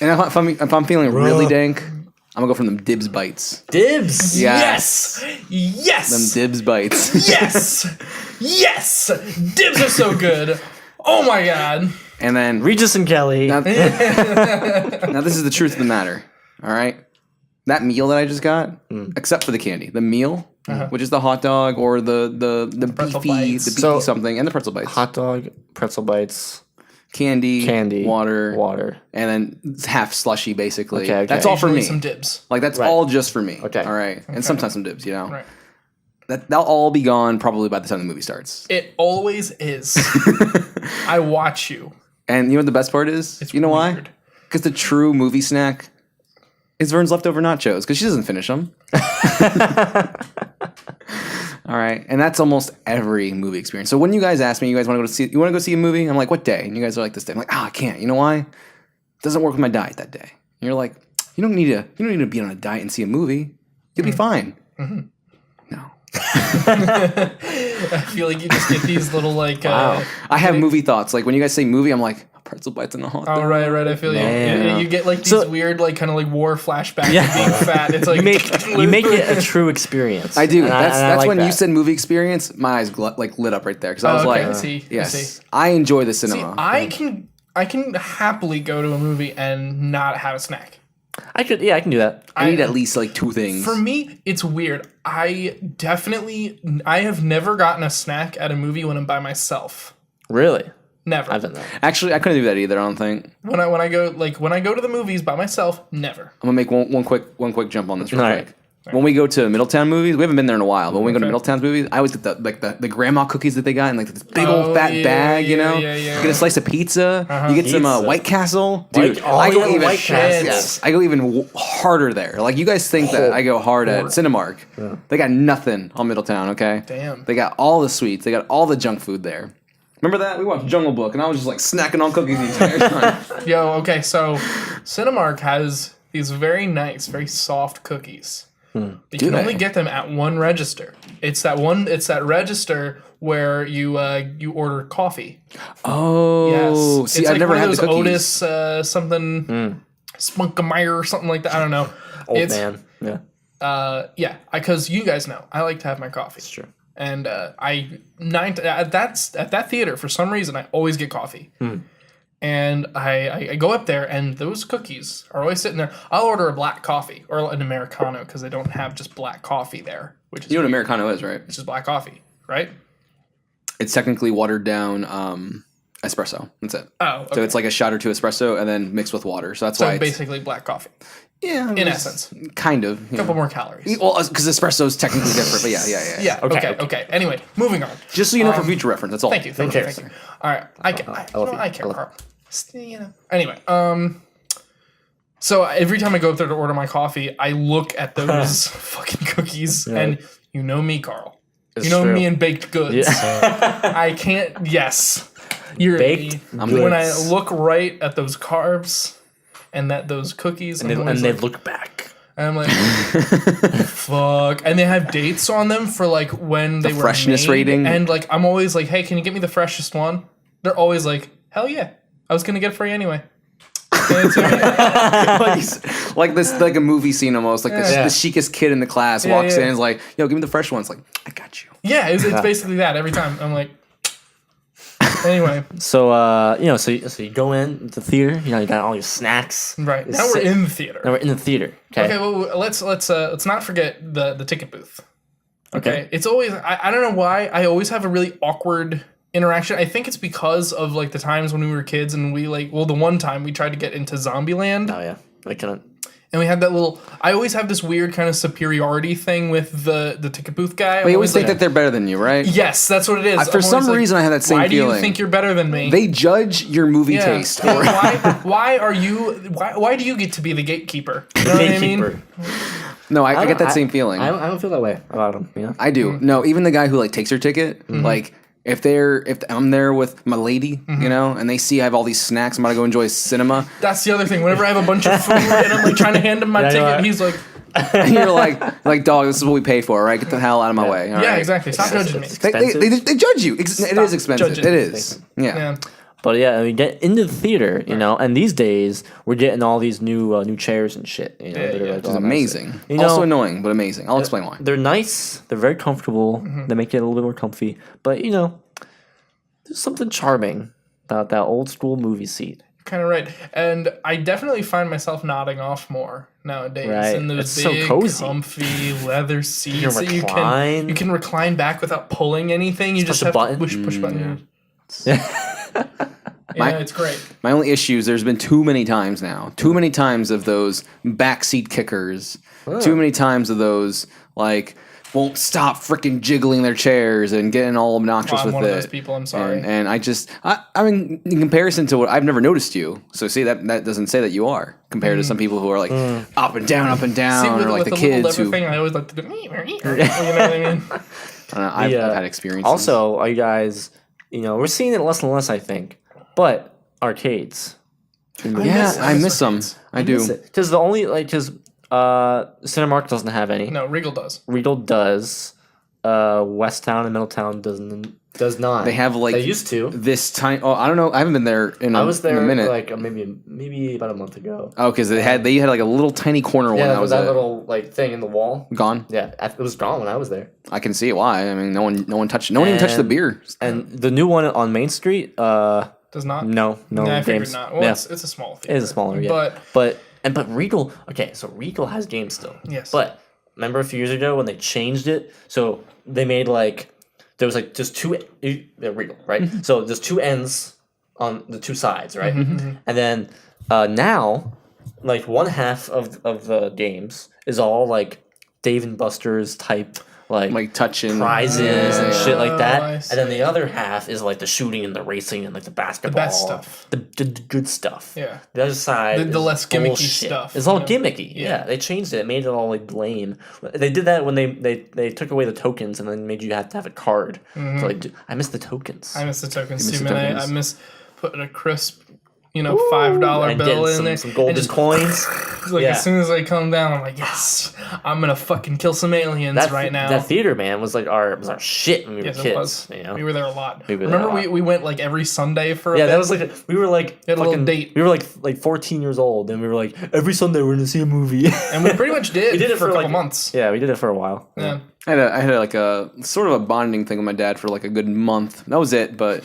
And if I'm feeling really dank, I'm gonna go from them Dibs bites. Dibs. Yes. Them Dibs bites. Yes. Dibs are so good. Oh my god. And then Regis and Kelly. now this is the truth of the matter. All right, that meal that I just got, except for the candy, the meal, which is the hot dog or the pretzel beefy, bites. the beefy So- something, and the pretzel bites, Hot dog, pretzel bites, candy, water, water. and then it's half slushy basically. Okay. That's all for Usually me. some dibs. Like that's Right. all just for me. Okay. All right, and sometimes some dibs. Right. That'll all be gone probably by the time the movie starts. It always is. I watch you. And you know what the best part is? It's you know weird. why? Because the true movie snack It's Vern's leftover nachos because she doesn't finish them. All right, and that's almost every movie experience. So when you guys ask me, you guys want to go see a movie? I'm like, what day? And you guys are like, this day. I'm like, I can't. You know why? It doesn't work with my diet that day. And you're like, you don't need to be on a diet and see a movie. You'll be fine. Mm-hmm. No. I feel like you just get these little like. Wow. I have movie thoughts. Like when you guys say movie, I'm like, pretzel bites in a hot dog. Oh, right. I feel you get like these weird, like kind of like war flashbacks of being fat. It's like you make it a true experience. I do. That's when you said movie experience. My eyes lit up right there because I was like, yes, I enjoy the cinema. See, I can happily go to a movie and not have a snack. I can do that. I need at least like 2 things. For me, it's weird. I have never gotten a snack at a movie when I'm by myself. Really? Never. I've done that. Actually, I couldn't do that either. I don't think. When I go to the movies by myself, never. I'm gonna make one quick jump on this real quick. When we go to Middletown movies, we haven't been there in a while, but when we go to Middletown movies, I always get the grandma cookies that they got in like this big old fat bag, you know? Yeah. You get a slice of pizza, you get some White Castle. Dude, I go even I go even harder there. Like you guys think that I go hard at Cinemark. Yeah. They got nothing on Middletown, okay? Damn. They got all the sweets, they got all the junk food there. Remember that? We watched Jungle Book and I was just like snacking on cookies the entire time. Yo, okay, so Cinemark has these very nice, very soft cookies. You can only get them at one register. It's that register where you order coffee. Oh, yes. See, It's I've never had those the cookies. Otis something Spunkemeyer or something like that. I don't know. Old man. Yeah. Because you guys know I like to have my coffee. That's true. And at that theater for some reason I always get coffee. And I go up there, and those cookies are always sitting there. I'll order a black coffee or an Americano because they don't have just black coffee there. Which is you know what Americano is, right? It's just black coffee, right? It's technically watered down espresso. That's it. Oh, okay. So it's like a shot or 2 espresso and then mixed with water. So that's why it's basically black coffee. Yeah, in essence, kind of. A couple more calories. Well, because espresso is technically different, but yeah. Okay. Anyway, moving on. Just so you know for future reference, that's all. Thank you. All right, I care, Carl. You know. Anyway, so every time I go up there to order my coffee, I look at those fucking cookies, and you know me, Carl. You know me and baked goods. Yeah. I can't. Yes, you're baked. When I look right at those carbs. And those cookies, and they look back, and I'm like, fuck. And they have dates on them for like when they were freshness made. rating, and like I'm always like, hey, can you get me the freshest one? They're always like, hell yeah, I was gonna get it for you anyway. like this, like a movie scene almost. Like the chicest kid in the class walks in and is like, yo, give me the fresh ones. Like, I got you. Yeah, it's basically that every time. I'm like. Anyway, so so you go in the theater. You know, you got all your snacks. Right now we're in the theater. Okay. Well, let's not forget the ticket booth. Okay. It's always I don't know why I always have a really awkward interaction. I think it's because of like the times when we were kids and we the one time we tried to get into Zombieland. Oh yeah, I couldn't. And we had that little. I always have this weird kind of superiority thing with the ticket booth guy. But you always think that they're better than you, right? Yes, that's what it is. For some reason, I had that same feeling. Why do you think you're better than me? They judge your movie taste. Why do you get to be the gatekeeper? You know what I mean? No, I get that same feeling. I don't feel that way about them. You know? I do. Mm-hmm. No, even the guy who like takes your ticket, like. If I'm there with my lady, you know, and they see I have all these snacks, I'm gonna go enjoy cinema. That's the other thing. Whenever I have a bunch of food and I'm like trying to hand him my ticket, he's like, and you're like, dog, this is what we pay for, right? Get the hell out of my way. All right? Exactly. Stop judging me. They judge you. It is expensive. It is. Yeah. But yeah, we get into the theater, you know, and these days we're getting all these new chairs and shit. You know, it's amazing. Also annoying, but amazing. I'll explain why. They're nice. They're very comfortable. They make it a little bit more comfy. But you know, there's something charming about that old school movie seat. Kind of right, and I definitely find myself nodding off more nowadays. Right, in those it's big, so cozy, comfy leather seats that you can recline back without pulling anything. You just have to push button. Yeah, it's great. My only issue is there's been too many times of those backseat kickers. Too many times of those like won't stop freaking jiggling their chairs and getting all obnoxious with it. I'm one of those people. I'm sorry. And I mean, in comparison to what I've never noticed you. So see that doesn't say that you are compared to some people who are like up and down, See, or like the kids who. Thing, I always like to do. You know what I mean? I've had experiences. Also, are you guys? We're seeing it less and less, I think. But arcades. I miss them. I do. Because the only Cinemark doesn't have any. No, Regal does. Regal does. Westtown and Middletown does not. They have they used to this time. Oh, I don't know. I haven't been there in I was there in a minute. like maybe about a month ago. Oh, because they had like a little tiny corner one. That was that little like thing in the wall. Gone. Yeah, it was gone when I was there. I can see why. I mean, no one touched. No one even touched the beer. And the new one on Main Street. Does not. No. I figured not. Well, it's a small theater. It is smaller, yeah. But Regal. Okay, so Regal has games still. Yes. But remember a few years ago when they changed it? So they made there was just two Regal, right? Mm-hmm. So there's two ends on the two sides, right? And then now, one half of the games is all like Dave and Buster's type. Like touching prizes and shit like that, I and see. then the other half is like the shooting and the racing and like the basketball, The best stuff, the good stuff. Yeah, the other side, the less gimmicky bullshit. stuff. It's all gimmicky. Yeah, they changed it. It made it all like lame. They did that when they took away the tokens and then made you have to have a card. So I miss the tokens. I miss the tokens miss too, the man. tokens. I miss putting a crisp, $5 and bill getting in there, some golden coins. As soon as I come down, I'm like, yes, I'm gonna fucking kill some aliens right now. That theater, man, was our shit when we were Yes, kids. it was. We were there a lot. Remember, we went like every Sunday for a bit? That was we were like a little date. We were like 14 years old, and we were like every Sunday we're gonna see a movie. And we pretty much did. We did it for a couple months. Yeah, we did it for a while. Yeah. I had like a sort of a bonding thing with my dad for like a good month. That was it, but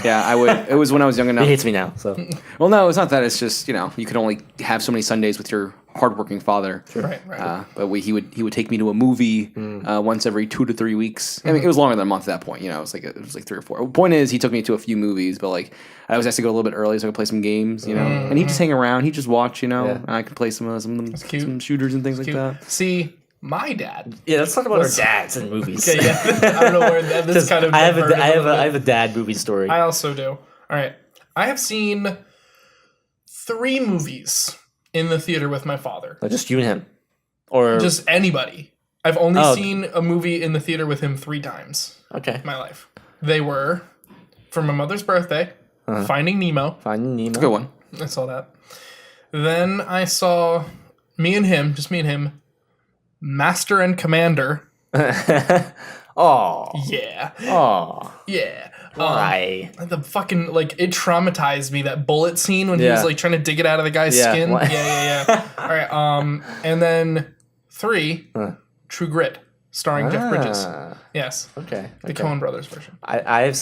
yeah, it was when I was young enough. He hates me now, so. Well, no, it's not that. It's just you could only have so many Sundays with your hardworking father. Sure. Right. But he would take me to a movie once every 2 to 3 weeks. I mean, it was longer than a month at that point. It was like 3 or 4. The point is, he took me to a few movies, but I always had to go a little bit early so I could play some games. And he'd just hang around. He'd just watch. And I could play some shooters and things like that. See. My dad. Yeah, let's talk about our dads in movies. Okay, yeah. I don't know where this kind of. I have a dad movie story. I also do. All right, I have seen 3 movies in the theater with my father. Just you and him, or just anybody. I've only seen a movie in the theater with him 3 times. Okay, in my life. They were for my mother's birthday, Finding Nemo. Finding Nemo, good one. I saw that. Then I saw me and him. Master and Commander. Oh. Yeah. Oh. Yeah. Why? The fucking it traumatized me, that bullet scene when he was trying to dig it out of the guy's skin. Yeah. All right. And then 3, True Grit, starring Jeff Bridges. Yes. Okay. The Coen Brothers version. I've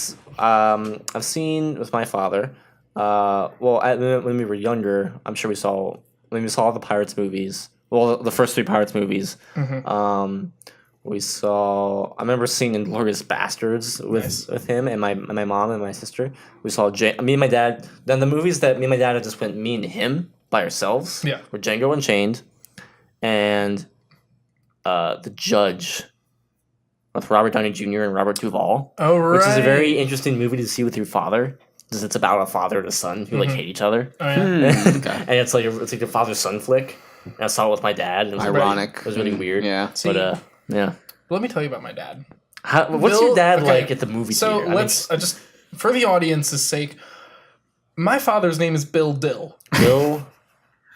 seen with my father. When we were younger, I'm sure we saw the Pirates movies. Well, the first 3 Pirates movies. We saw. I remember seeing *Inglourious Bastards* with him and my mom and my sister. We saw me and my dad. Then the movies that me and my dad just went me and him by ourselves. Yeah. Were Django Unchained, and The Judge, with Robert Downey Jr. and Robert Duvall. Oh right. Which is a very interesting movie to see with your father. Because it's about a father and a son who hate each other. Oh yeah. And it's like a father-son flick. And I saw it with my dad. And it was Ironic. It was really weird. Yeah. But yeah. Let me tell you about my dad. What's your dad like at the movie so theater? let's just, for the audience's sake, my father's name is Bill Dill. Bill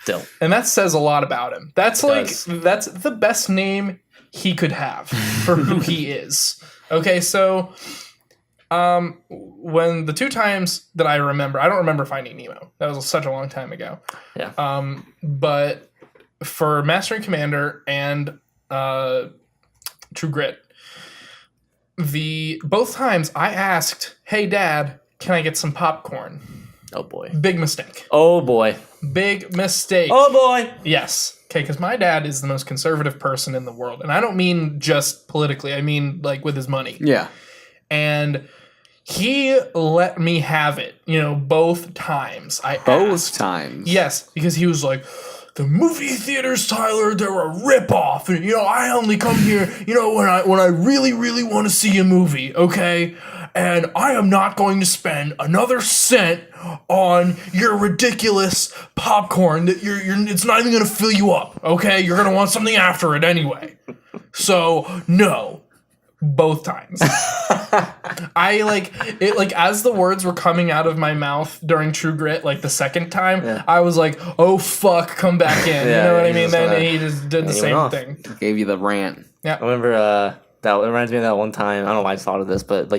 Dill. And that says a lot about him. That's that's the best name he could have for who he is. Okay, so when the 2 times that I remember, I don't remember Finding Nemo. That was such a long time ago. Yeah. But for Master and Commander and True Grit, both times I asked, "Hey Dad, can I get some popcorn?" Oh boy. Big mistake. Oh boy. Big mistake. Oh boy. Yes. Okay, because my dad is the most conservative person in the world. And I don't mean just politically. I mean with his money. Yeah. And he let me have it, both times. Both times? Yes, because he was like, the movie theaters, Tyler, they're a ripoff. And, I only come here, when I really, really want to see a movie, okay? And I am not going to spend another cent on your ridiculous popcorn that it's not even going to fill you up, okay? You're going to want something after it anyway. So, no. Both times. I as the words were coming out of my mouth during True Grit, the second time, I was like, oh fuck, come back in. You know what I mean? Then he just did the same thing. Gave you the rant. Yeah. I remember that reminds me of that one time. I don't know why I thought of this, but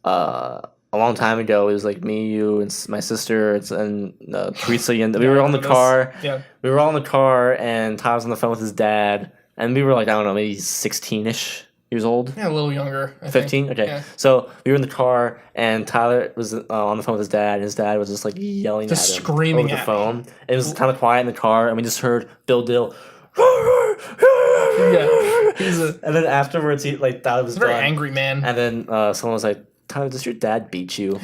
a long time ago, it was me, you, and my sister, and Teresa, and we were on the car. Yeah. We were all in the car, and Ty was on the phone with his dad, and we were I don't know, maybe 16-ish. Years old? Yeah, a little younger. 15? Okay. Yeah. So we were in the car, and Tyler was on the phone with his dad, and his dad was just yelling at him. Screaming over the phone. It was kind of quiet in the car, and we just heard Bill Dill. And then afterwards, he that was a very angry man. And then someone was like, Tyler, does your dad beat you?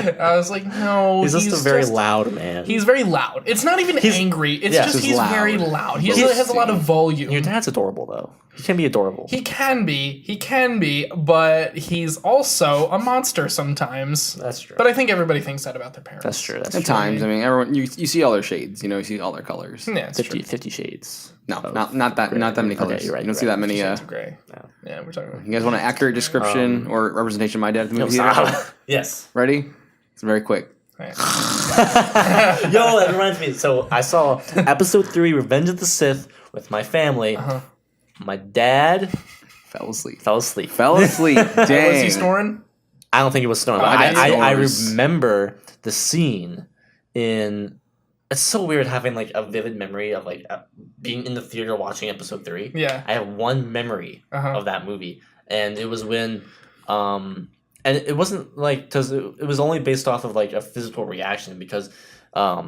I was like, no. He's just a very loud man. He's very loud. It's not even angry. It's just he's loud. Very loud. He has a lot of volume. Your dad's adorable, though. He can be adorable. He can be, but he's also a monster sometimes. That's true. But I think everybody thinks that about their parents. That's true. At times, I mean, everyone you see all their shades. You see all their colors. Yeah, 50 shades. No, not that many colors. Okay, you're right. You don't see that many. Shades of gray. No. Yeah, we're talking about. You guys want an accurate description or representation of my dad at the movie theater? Yes. Ready? It's very quick. Right. Yo, that reminds me. So I saw episode 3, Revenge of the Sith, with my family. My dad fell asleep. Fell asleep. Dang. Was he snoring? I don't think he was snoring. I remember the scene in. It's so weird having a vivid memory of being in the theater watching episode 3. Yeah. I have one memory of that movie, and it was when and it wasn't because it was only based off of a physical reaction because I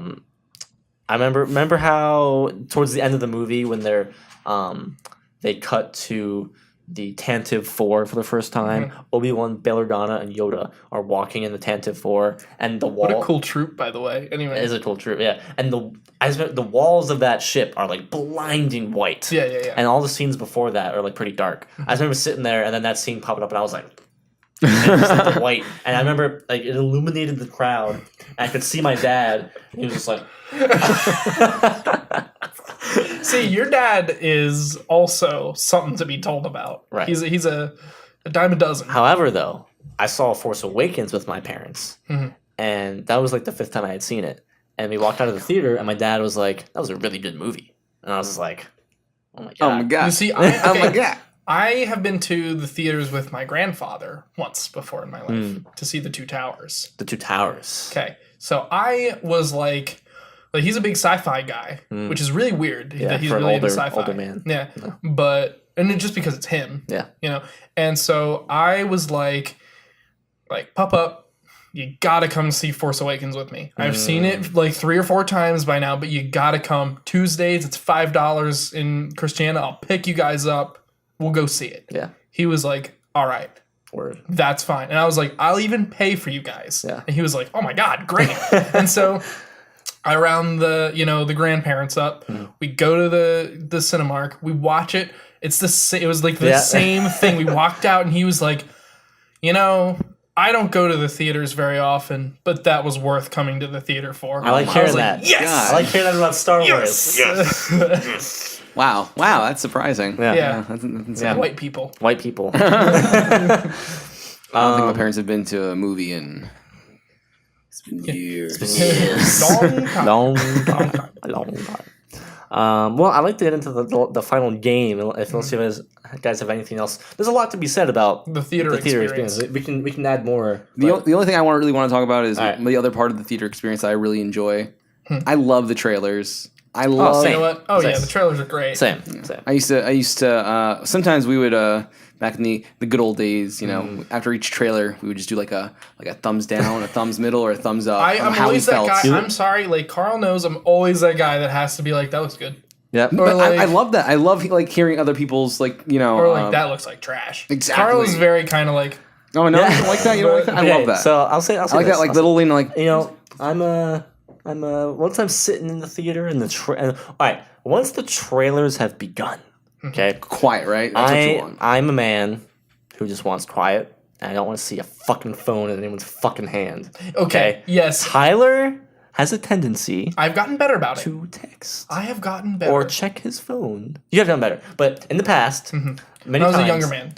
remember how towards the end of the movie when they cut to the Tantive 4 for the first time. Obi-Wan, Bail Organa, and Yoda are walking in the Tantive 4, and the wall. What a cool troop, by the way. Anyway, it is a cool troop, yeah. And the walls of that ship are blinding white. Yeah. And all the scenes before that are pretty dark. I just remember sitting there, and then that scene popped up, and I was like, and just the white. And I remember it illuminated the crowd, and I could see my dad, and he was just like. See, your dad is also something to be told about. Right. He's a dime a dozen. However, though, I saw Force Awakens with my parents, and that was the 5th time I had seen it. And we walked out of the theater, and my dad was like, "That was a really good movie," and I was just like, "Oh my god!" Oh my god! You see, oh my god! I have been to the theaters with my grandfather once before in my life to see The Two Towers. The Two Towers. Okay, so I was he's a big sci-fi guy, which is really weird that he's really into sci-fi. Older man. Yeah, but just because it's him. Yeah, and so I was pop up. You gotta come see Force Awakens with me. I've seen it 3 or 4 times by now, but you gotta come. Tuesdays, it's $5 in Christiana. I'll pick you guys up. We'll go see it. Yeah. He was like, all right. Word. That's fine. And I was like, I'll even pay for you guys. Yeah. And he was like, oh my God, great. And so I round the grandparents up. We go to the Cinemark. We watch it. It was the same thing. We walked out and he was like, I don't go to the theaters very often, but that was worth coming to the theater for. I like hearing that. Yes! God. I like hearing that about Star Wars. Yes. Wow, that's surprising. Yeah. That's White people. I don't think my parents have been to a movie in... It's been years. Long time. Well, I'd like to get into the final game, unless you guys have anything else. There's a lot to be said about the theater experience. We can add more. The only thing I really want to talk about is the other part of the theater experience that I really enjoy. I love the trailers. I love. You know what? Oh yeah, the trailers are great. Same. I used to. Sometimes we would back in the good old days. After each trailer, we would just do a thumbs down, a thumbs middle, or a thumbs up. I'm always that guy. I'm sorry, Carl knows I'm always that guy that has to be like, that looks good. Yeah, but I love that. I love hearing other people's or that looks like trash. Exactly. Carl is very kind of like. Oh no, you don't like that. You don't like that. I love that. So I'll say I like this. that. Little, once I'm sitting in the theater and all right, once the trailers have begun, okay, quiet, right? That's what you want. I'm a man who just wants quiet, and I don't want to see a fucking phone in anyone's fucking hand. Okay. Yes. Tyler has a tendency. I've gotten better about it. To text. I have gotten better. Or check his phone. You have done better, but in the past, many times, when I was a younger man,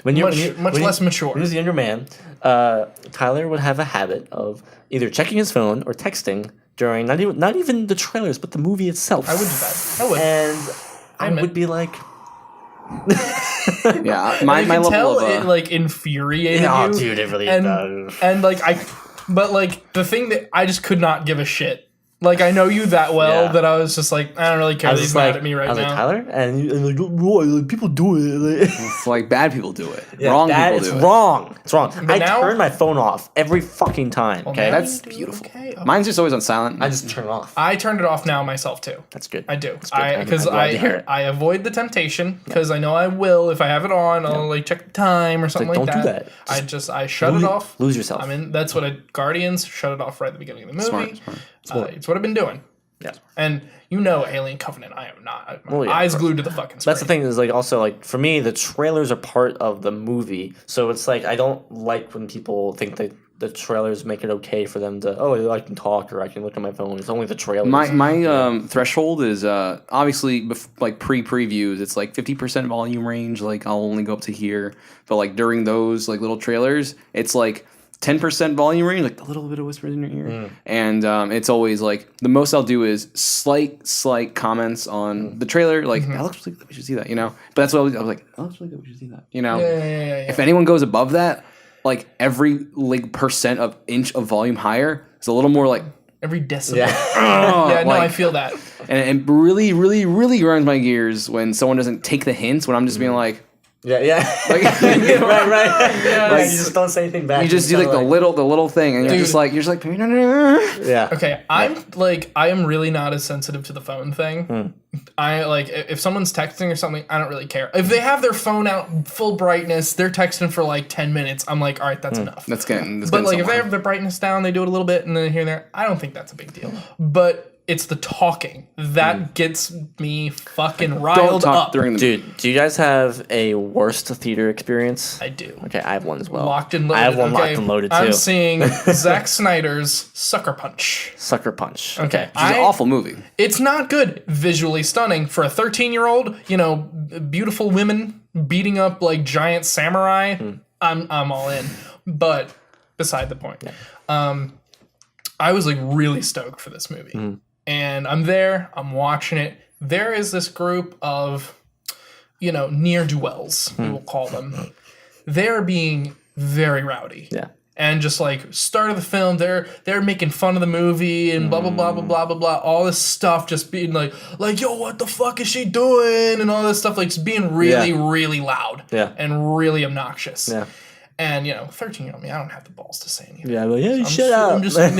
much less mature. When he was a younger man, Tyler would have a habit of either checking his phone or texting during not even the trailers, but the movie itself. I would do that. I would. And I would be like, yeah, my level of it like infuriated you. Oh, dude, it really does. And like but like the thing that I just could not give a shit. Like, I know you that well that I was just like, I don't really care that he's mad at me right now. I was like, Tyler? And like, people do it. It's like bad people do it. Wrong people do it. It's wrong. It's wrong. But now, turn my phone off every fucking time, okay? That's beautiful. Okay. Mine's just always on silent. I just turn it off. I turned it off now myself, too. That's good. I do. Because I avoid the temptation, because I know I will. If I have it on, I'll like check the time or something like that. Don't do that. I shut it off. Lose yourself. I mean, that's what Guardians, shut it off right at the beginning of the movie. Smart. It's what I've been doing. Yeah. And Alien Covenant, I am not. My eyes glued to the fucking screen. That's the thing is like also like for me the trailers are part of the movie. So it's like I don't like when people think that the trailers make it okay for them to I can talk or I can look at my phone. It's only the trailers. My threshold is obviously like pre-previews. It's like 50% volume range. Like I'll only go up to here. But like during those like little trailers, it's like 10% volume range, like a little bit of whispers in your ear. And it's always like the most I'll do is slight comments on the trailer. Like, that looks really good. We should see that, you know? But that's what I was like, that looks really good. We should see that, you know? Yeah. If anyone goes above that, like every like percent of inch of volume higher is a little more like. Every decibel. Yeah, no, I feel that. And it really, really, really grinds my gears when someone doesn't take the hints when I'm just being like, Yeah. Like, right. Yeah, like, you just don't say anything back. You just do like the little thing, and you're just like yeah. Okay, I am really not as sensitive to the phone thing. I like if someone's texting or something, I don't really care. If they have their phone out full brightness, they're texting for like 10 minutes. I'm like, all right, that's enough. That's getting. But like if they have their brightness down, they do it a little bit, and then here and there. I don't think that's a big deal. But it's the talking that gets me fucking riled up. Dude, do you guys have a worst theater experience? I do. Okay, I have one as well. Locked and loaded. I have one locked and loaded too. I'm seeing Zack Snyder's Sucker Punch. Sucker Punch. Okay. It's an awful movie. It's not good. Visually stunning. For a 13-year-old, beautiful women beating up like giant samurai. I'm all in. But beside the point. I was like really stoked for this movie. And I'm there, I'm watching it. There is this group of, ne'er-do-wells, we will call them. They're being very rowdy. Yeah. And just like start of the film, they're making fun of the movie and blah blah blah blah blah blah blah. All this stuff just being like yo, what the fuck is she doing? And all this stuff like just being really, really loud. Yeah. And really obnoxious. Yeah. And 13-year-old me, I don't have the balls to say anything. Yeah, shut up. I'm just and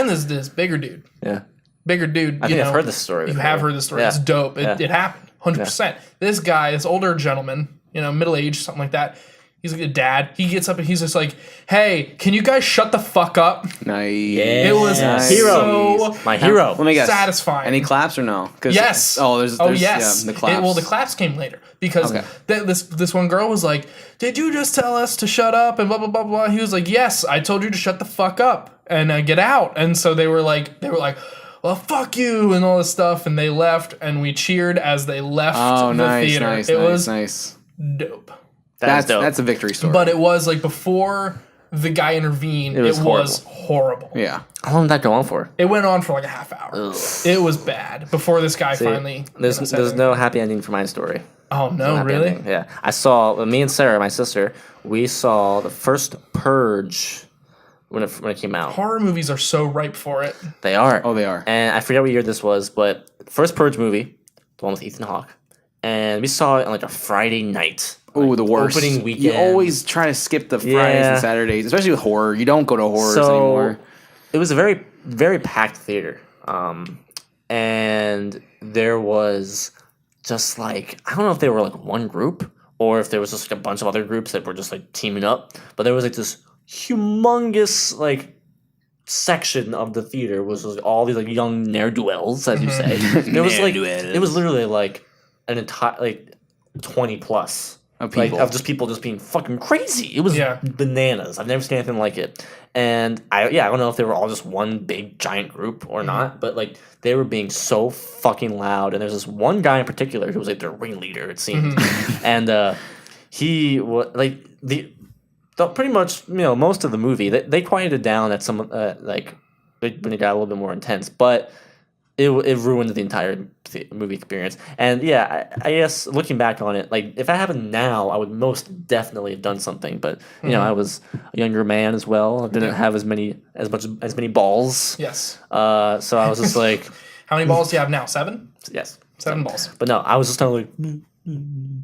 then there's this bigger dude. Yeah. Bigger dude. I think I've heard this story. You have heard this story. Yeah. It's dope. It happened. 100%. This guy, this older gentleman, middle-aged, something like that. He's like a dad. He gets up and he's just like, "Hey, can you guys shut the fuck up?" Nice. It was so my hero. Let me guess. Satisfying. Any claps or no? Yes. There's yes. Yeah, the claps. The claps came later because this one girl was like, "Did you just tell us to shut up?" And blah blah blah blah. He was like, "Yes, I told you to shut the fuck up and get out." And so they were like, "Well, fuck you," and all this stuff, and they left, and we cheered as they left the theater. It was nice. Dope. That's a victory story. But it was like before the guy intervened, it was horrible. Yeah. How long did that go on for? It went on for like a half hour. Ugh. It was bad before this guy finally. There's no happy ending for my story. Oh no, really? Ending. Yeah. I saw me and Sarah, my sister, we saw the first Purge when it came out. Horror movies are so ripe for it. They are. Oh, they are. And I forget what year this was, but first Purge movie, the one with Ethan Hawke. And we saw it on like a Friday night. Oh, the worst. Opening weekend. You always try to skip the Fridays and Saturdays, especially with horror. You don't go to horrors anymore. It was a very, very packed theater. And there was just like, I don't know if they were like one group or if there was just like a bunch of other groups that were just like teaming up. But there was like this humongous like section of the theater was all these like young ne'er-do-wells, as you say. It was like it was literally like an entire like 20 plus of people, of just people just being fucking crazy. It was bananas. I've never seen anything like it. And I don't know if they were all just one big giant group or not, but like they were being so fucking loud. And there's this one guy in particular who was like their ringleader, it seemed, and he was like the pretty much most of the movie they quieted down at some like when it got a little bit more intense, but it ruined the entire movie experience. And I guess looking back on it, like if that happened now, I would most definitely have done something. But I was a younger man as well. I didn't have as many balls. Yes. So I was just like, how many balls do you have now? 7? Yes. 7 balls. But no, I was just kind of like.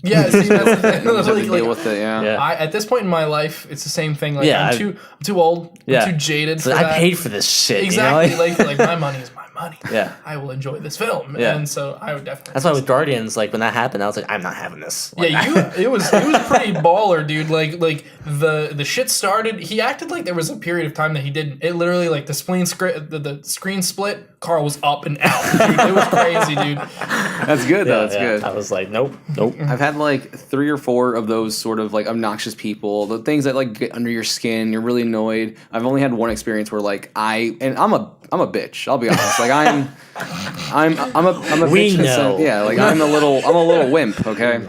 Yeah, see, that's the thing. Deal with it, at this point in my life, it's the same thing. Like I'm too old. I'm too jaded for that. I paid for this shit. Exactly. Like my money is my money. Yeah. I will enjoy this film. Yeah. And so I would definitely. That's why with Guardians, like when that happened, I was like, I'm not having this. Like, it was pretty baller, dude. Like the shit started. He acted like there was a period of time that he didn't. It literally like the screen split. Carl was up and out, dude. It was crazy, dude. That's good though. That's good. I was like, nope. I've had like 3 or 4 of those sort of like obnoxious people, the things that like get under your skin. You're really annoyed. I've only had one experience where like I'm a bitch. I'll be honest. Like I'm a we bitch. know. Like I'm a little wimp. Okay.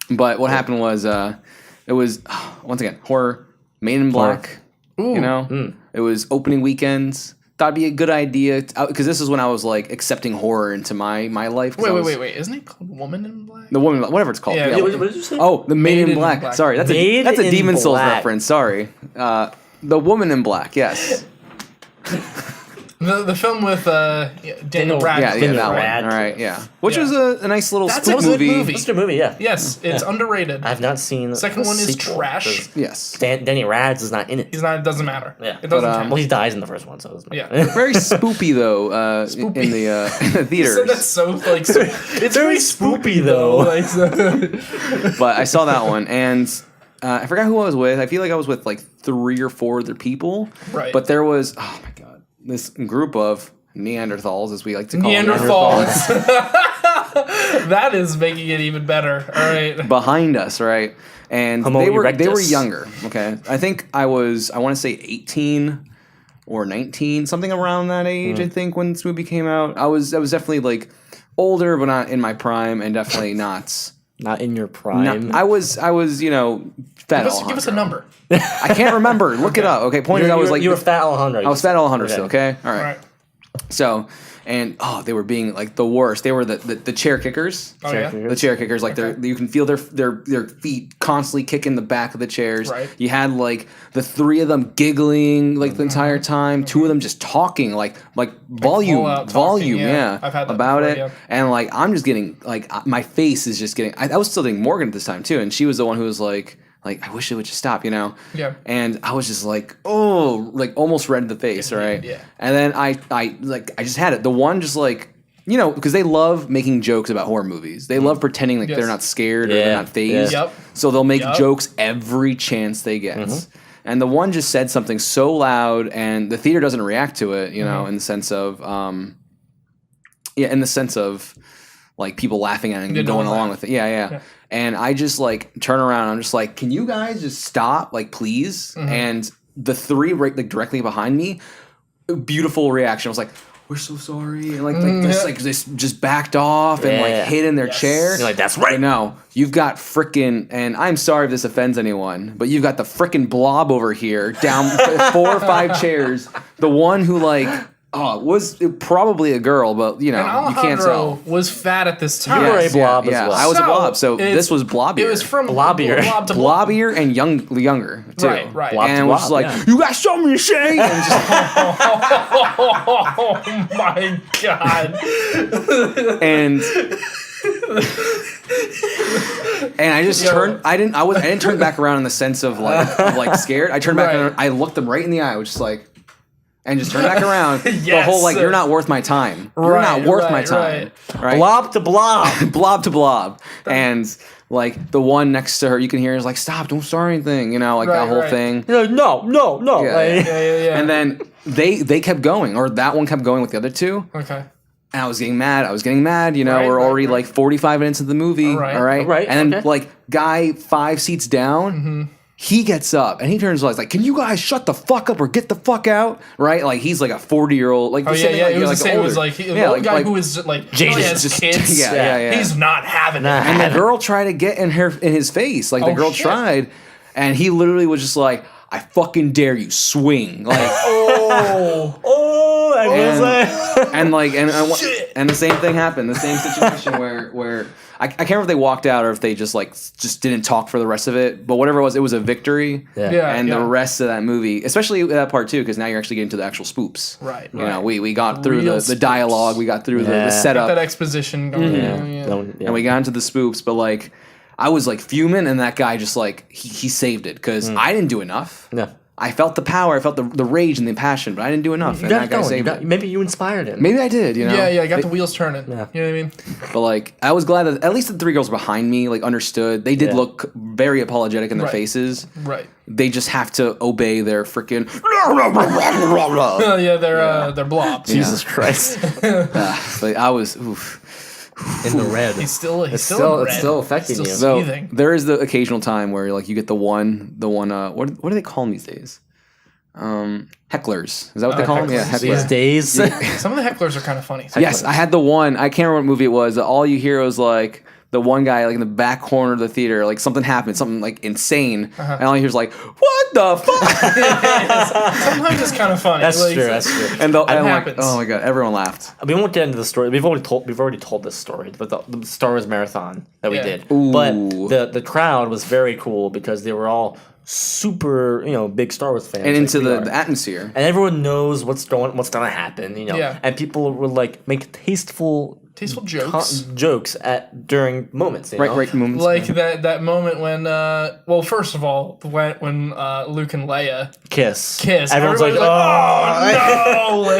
But what happened was it was once again horror, Men in Black. Ooh. It was opening weekends. Thought it'd be a good idea because this is when I was like accepting horror into my life. Wait! Isn't it called Woman in Black? The Woman, whatever it's called. Yeah. What did you say? Oh, the Maid in Black. Sorry, that's a Demon Souls reference. Sorry, the Woman in Black. Yes. The film with Daniel Radcliffe. Yeah, that one. All right, yeah. Which was a nice little spoof movie. It's a good movie, yeah. Yes, it's underrated. I've not seen. Second one is trash. Yes. Danny Rads is not in it. He's not. It doesn't matter. Yeah. It doesn't count. Well, he dies in the first one, so it doesn't matter. Yeah. Very spoopy though. In the theaters. So that's so like. It's very spoopy though. But I saw that one and. I forgot who I was with. I feel like I was with like 3 or 4 other people. Right. But there was my god, this group of Neanderthals, as we like to call Neanderthals. That is making it even better. All right. Behind us, right? And Homo they were erectus. younger. Okay, I think I want to say 18 or 19, something around that age. I think when this movie came out, I was definitely like older, but not in my prime, and definitely not. Not in your prime. I was fat. Give us a number. I can't remember. Look it up. Okay, point is, I was like you were fat Alejandro. I was fat Alejandro still. Okay, all Right. So, and they were being like the worst. They were the chair kickers. Oh, yeah? The chair kickers, like you can feel their feet constantly kicking the back of the chairs. Right. You had like the 3 of them giggling like the entire time. 2 of them just talking like volume. Yeah. I've had that about before, it. yeah. And like I'm just getting like my face is just getting. I was still dating Morgan at this time too, and she was the one who was like I wish it would just stop, Yeah. And I was just like, oh, like almost red in the face, right? Yeah. And then I just had it. The one just like, because they love making jokes about horror movies. They love pretending like they're not scared or they're not phased. Yep. So they'll make jokes every chance they get. And the one just said something so loud, and the theater doesn't react to it, in the sense of, like people laughing at it and going along with it. Yeah. And I just like turn around. And I'm just like, can you guys just stop, like, please? And the 3 right like directly behind me, beautiful reaction. I was like, we're so sorry. And this just backed off and like hid in their chair. You're like, that's right. But no, you've got frickin', and I'm sorry if this offends anyone, but you've got the frickin' blob over here down 4 or 5 chairs. The one who like. Was probably a girl, but you can't tell. Was fat at this time. You were a blob as well. I was a blob, so this was blobbier. It was from blobbier, blob to blob. Blobbier and younger too. Right. Blob and to was just like, you got something to say. And just, oh my god! And I just turned. I didn't turn back around in the sense of like scared. I turned back and I looked them right in the eye. I was just like. And just turn back around. The whole like, you're not worth my time. You're not worth my time. Right. Blob to blob. Blob to blob. And like the one next to her, you can hear is like, stop, don't start anything. That whole thing. You're like, no. Yeah. And then they kept going, or that one kept going with the other two. Okay. And I was getting mad. You know, we're already like 45 minutes of the movie. All right. And then like guy 5 seats down, he gets up and he turns like, "Can you guys shut the fuck up or get the fuck out?" Right? Like he's like a 40-year-old. Like it was the same. It was like the guy who was like Jesus, has kids. Yeah. He's not having it. And the girl tried to get in his face. Like the girl tried, and he literally was just like, "I fucking dare you, swing!" Like and the same thing happened. The same situation where I can't remember if they walked out or if they just didn't talk for the rest of it. But whatever it was a victory. And the rest of that movie, especially that part too, because now you're actually getting to the actual spoops. Right. You know, we got through the dialogue, we got through the setup, got that exposition going. And we got into the spoops. But like, I was like fuming, and that guy just like he saved it because I didn't do enough. No. I felt the power, I felt the rage and the passion, but I didn't do enough. And that guy saved it. Maybe you inspired him. Maybe I did, you know? Yeah, I got the wheels turning. Yeah. You know what I mean? But like, I was glad that at least the 3 girls behind me like understood. They did look very apologetic in their faces. Right. They just have to obey their freaking. They're blobs. Jesus Christ. But I was. Oof. In the red. It's still affecting you. So there is the occasional time where like you get the one what do they call them these days? Hecklers. Is that what they call them? Yeah, hecklers. These days. Some of the hecklers are kind of funny. Yes, I had the one. I can't remember what movie it was. All you hear was like the one guy like in the back corner of the theater, like something happened, something like insane, and all you hear is like, "What the fuck?" Sometimes it's kind of funny. That's true. And happens. Oh my god, everyone laughed. We won't get into the story. We've already told this story, but the Star Wars marathon that we did. Ooh. But the crowd was very cool because they were all super, big Star Wars fans, and into the atmosphere, and everyone knows what's gonna happen, and people would like make tasteful jokes during moments, right moments, like that moment when first of all when Luke and Leia kiss, everyone's like, oh no.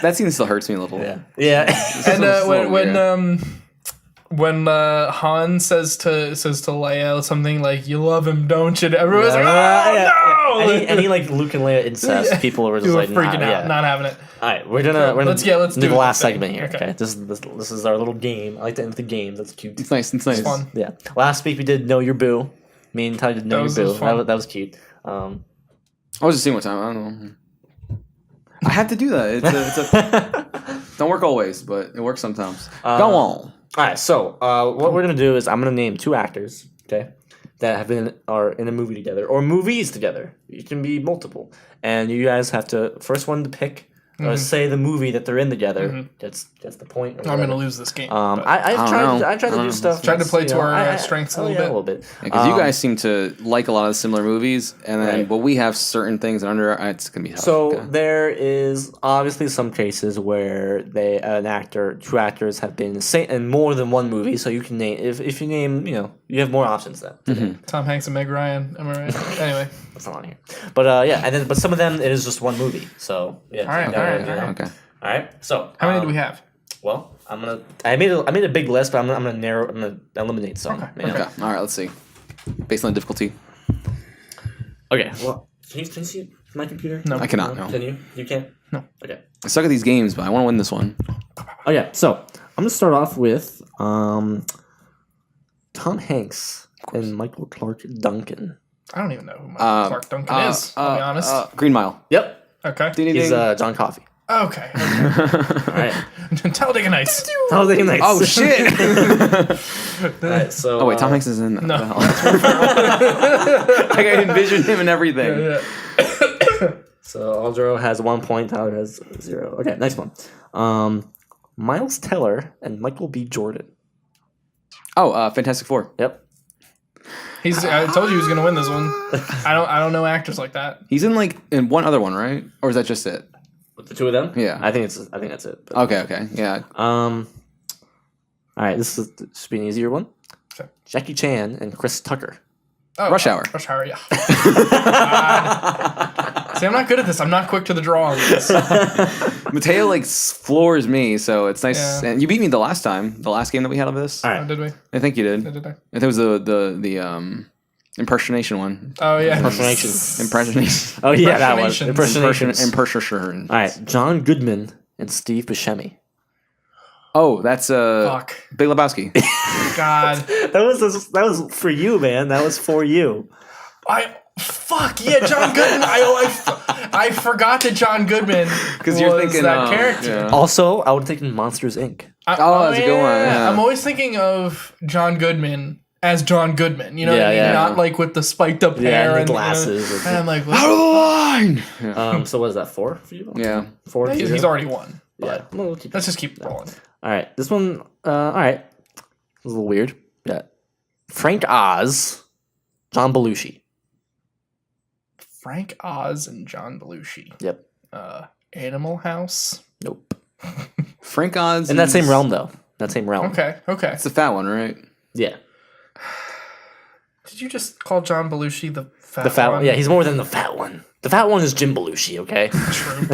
that scene still hurts me a little. And when Han says to Leia something like, "You love him, don't you?" Everyone's like, "Oh no!" Any like Luke and Leia incest, people were just like freaking out, not having it. All right, we're gonna let's do the last segment here. Okay, this is our little game. I like to end with the games. That's cute. It's nice. It's fun. Yeah. Last week we did Know Your Boo. Me and Ty did Know Your Boo. That was cute. I was just seeing what time. I don't know. I have to do that. It's don't work always, but it works sometimes. Go on. All right, so what we're gonna do is I'm gonna name 2 actors, okay, that are in a movie together or movies together. It can be multiple, and you guys have to first one to pick. Say the movie that they're in together. That's the point. I'm gonna lose this game. I tried to do stuff. Tried to play to our strengths a little bit. Because you guys seem to like a lot of similar movies, and then but we have certain things under it's gonna be tough. So there is obviously some cases where 2 actors have been in more than one movie. So you can name if you name you have more options then. Tom Hanks and Meg Ryan. Am I right? Anyway, that's not on here. But but some of them it is just one movie. So yeah. Okay. All right. So how many do we have? Well, I made a big list, but I'm gonna eliminate some. Okay. All right. Let's see. Based on the difficulty. Okay. Well, can you see my computer? No, I cannot. No. Can you? You can't. No. Okay. I suck at these games, but I want to win this one. Okay. So I'm gonna start off with Tom Hanks and Michael Clark Duncan. I don't even know who Michael Clark Duncan is. I'll be honest. Green Mile. Yep. Okay. He's John Coffey. Okay. All right. Talladega Nights. Talladega Nights. Oh shit. All right. So. Oh wait, Tom Hanks is in that. No. Like I envisioned him and everything. Yeah. So Aldro has 1 point. Tyler has 0. Okay, next one. Miles Teller and Michael B. Jordan. Oh, Fantastic Four. Yep. I told you he was gonna win this one. I don't know actors like that. He's in one other one, right? Or is that just it? With the 2 of them? Yeah. I think that's it. But. Okay, yeah. All right, this should be an easier one. Okay. Jackie Chan and Chris Tucker. Oh, Rush Hour. Rush Hour, yeah. See, I'm not good at this. I'm not quick to the draw on this. Mateo floors me, so it's nice. Yeah. And you beat me the last game that we had of this. All right. Oh, did we? I think you did. Did I? I think it was the Impersonation one. Oh yeah. Impersonation. Oh yeah, that one. Impersonation. All right, John Goodman and Steve Buscemi. Oh, that's Big Lebowski. God, that was for you, man. That was for you. Fuck yeah, John Goodman. I forgot that John Goodman because you're thinking that character. Yeah. Also, I would have taken Monsters Inc. That's a good one. Yeah. I'm always thinking of John Goodman as John Goodman. You know what I mean? Yeah. Not like with the spiked up hair and glasses. And I'm like, out of the line. Yeah. So what is that, 4 for you? Yeah, 4. He's already won. Yeah. Let's just keep rolling. All right, this one. All right, this is a little weird. Yeah, Frank Oz, John Belushi. Frank Oz and John Belushi. Yep. Animal House. Nope. Frank Oz in that same realm, though. That same realm. Okay. It's the fat one, right? Yeah. Did you just call John Belushi the fat one? Yeah, he's more than the fat one. The fat one is Jim Belushi, okay? True.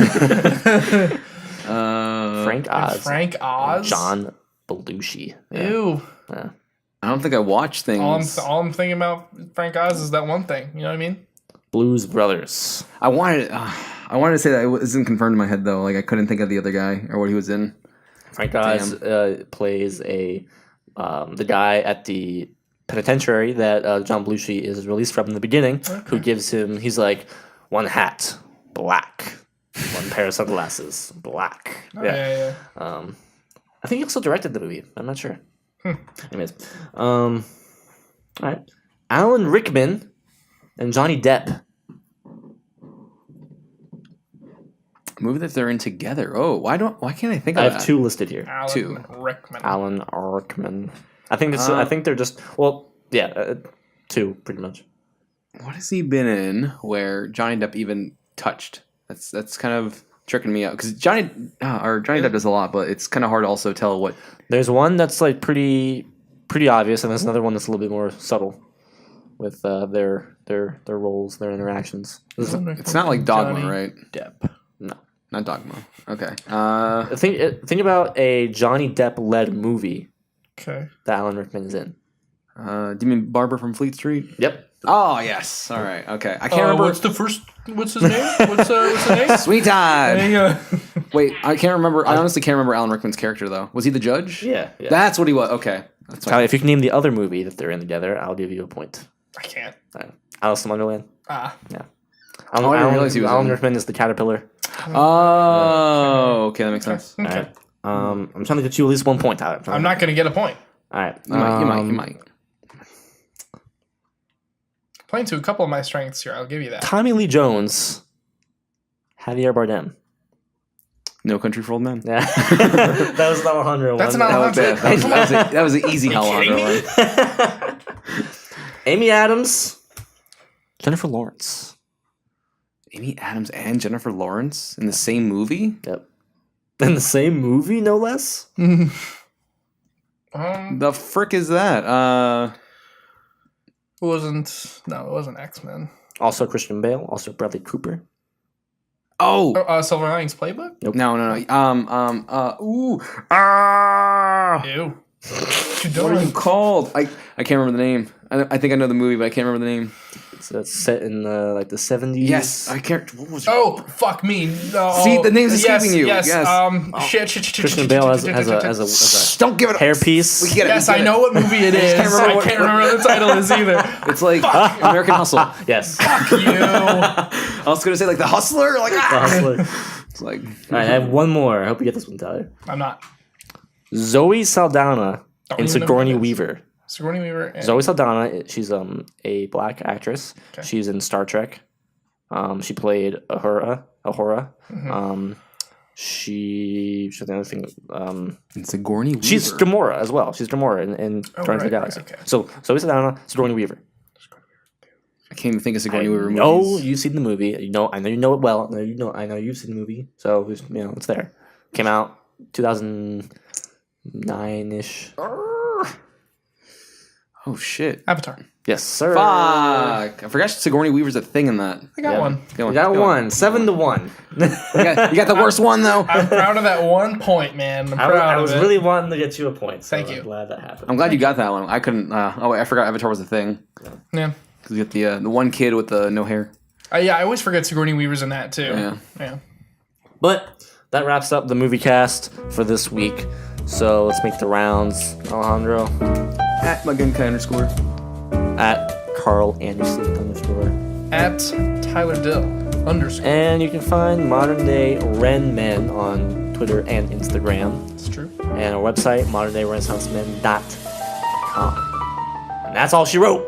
Frank Oz. Frank Oz? John Belushi. Yeah. Ew. Yeah. I don't think I watched things. All I'm thinking about Frank Oz is that one thing. You know what I mean? Blues Brothers. I wanted to say that it wasn't confirmed in my head though. Like I couldn't think of the other guy or what he was in. Frank Oz plays the guy at the penitentiary that John Belushi is released from in the beginning. Okay. Who gives him? He's like, one hat, black. One pair of sunglasses, black. Oh, yeah. I think he also directed the movie. I'm not sure. Anyways, all right. Alan Rickman and Johnny Depp. Movie that they're in together. Oh, why can't I think of that? I have 2 listed here. Alan Rickman. I think they're just 2 pretty much. What has he been in where Johnny Depp even touched? That's kind of tricking me out because Johnny Depp does a lot, but it's kind of hard to also tell what. There's one that's like pretty obvious, and there's another one that's a little bit more subtle with their roles, their interactions. It's not like Dogma, Johnny right? Depp. No, not Dogma. Okay. Think about a Johnny Depp-led movie. Okay. That Alan Rickman is in. Do you mean Barbara from Fleet Street? Yep. Oh yes. All right. Okay. I can't remember. What's his name? What's the name? Sweet Time. Wait, I can't remember. I honestly can't remember Alan Rickman's character though. Was he the judge? Yeah. That's what he was. Okay. That's Tyler, if you can name the other movie that they're in together, I'll give you a point. I can't. Alice in Wonderland. Yeah. Alan Rickman is the caterpillar. Oh, okay, that makes sense. Okay. All right. I'm trying to get you at least 1 point, Tyler. I'm not going to get a point. All right. You might. Playing to a couple of my strengths here, I'll give you that. Tommy Lee Jones, Javier Bardem. No Country for Old Men. Yeah. That was the Alejandro one. That's an Alejandro. That was an easy Alejandro one. Amy Adams, Jennifer Lawrence. Amy Adams and Jennifer Lawrence in the same movie? Yep. In the same movie, no less? The frick is that? It wasn't X-Men. Also Christian Bale, also Bradley Cooper. Silver Linings Playbook? Nope. No. Ew. What are you called? I can't remember the name. I think I know the movie, but I can't remember the name. It's set in like the 70s. Yes, I can't. What was it? Oh, fuck me. No. See, the name's escaping you. Yes. Shit. Christian Bale has a don't give it hairpiece. Yes, I know what movie it is. I can't remember what the title is either. It's like American Hustle. Yes. Fuck you. I was gonna say like The Hustler. Like The Hustler. It's like. All right, I have one more. I hope you get this one, Tyler. I'm not. Zoe Saldana and Sigourney Weaver. Sigourney Weaver. Zoe Saldana, she's a black actress. Okay. She's in Star Trek. She played Uhura. Mm-hmm. She's the other thing. And Sigourney Weaver. She's Gamora as well. She's Gamora in Guardians of the Galaxy. Right, okay. So Zoe Saldana, Sigourney Weaver. I can't even think of Sigourney Weaver movies. No, you've seen the movie. I know you know it well. I know you've seen the movie. So it's there. Came out 2009-ish. Oh shit! Avatar. Yes, sir. Fuck! I forgot Sigourney Weaver's a thing in that. I got one. You got one. 7-1. You got the worst one though. I'm proud of that 1 point, man. I was really wanting to get you a point. So Thank you. I'm glad that happened. I'm glad you got that one. I couldn't. I forgot Avatar was a thing. Yeah. Because you get the one kid with the no hair. Yeah, I always forget Sigourney Weaver's in that too. Yeah. But that wraps up the movie cast for this week. So let's make the rounds. Alejandro. At McGunkai _. At Carl Anderson _. At Tyler Dill _ And you can find Modern Day Ren Men on Twitter and Instagram. It's true. And our website, moderndayrenaissancemen.com. And that's all she wrote.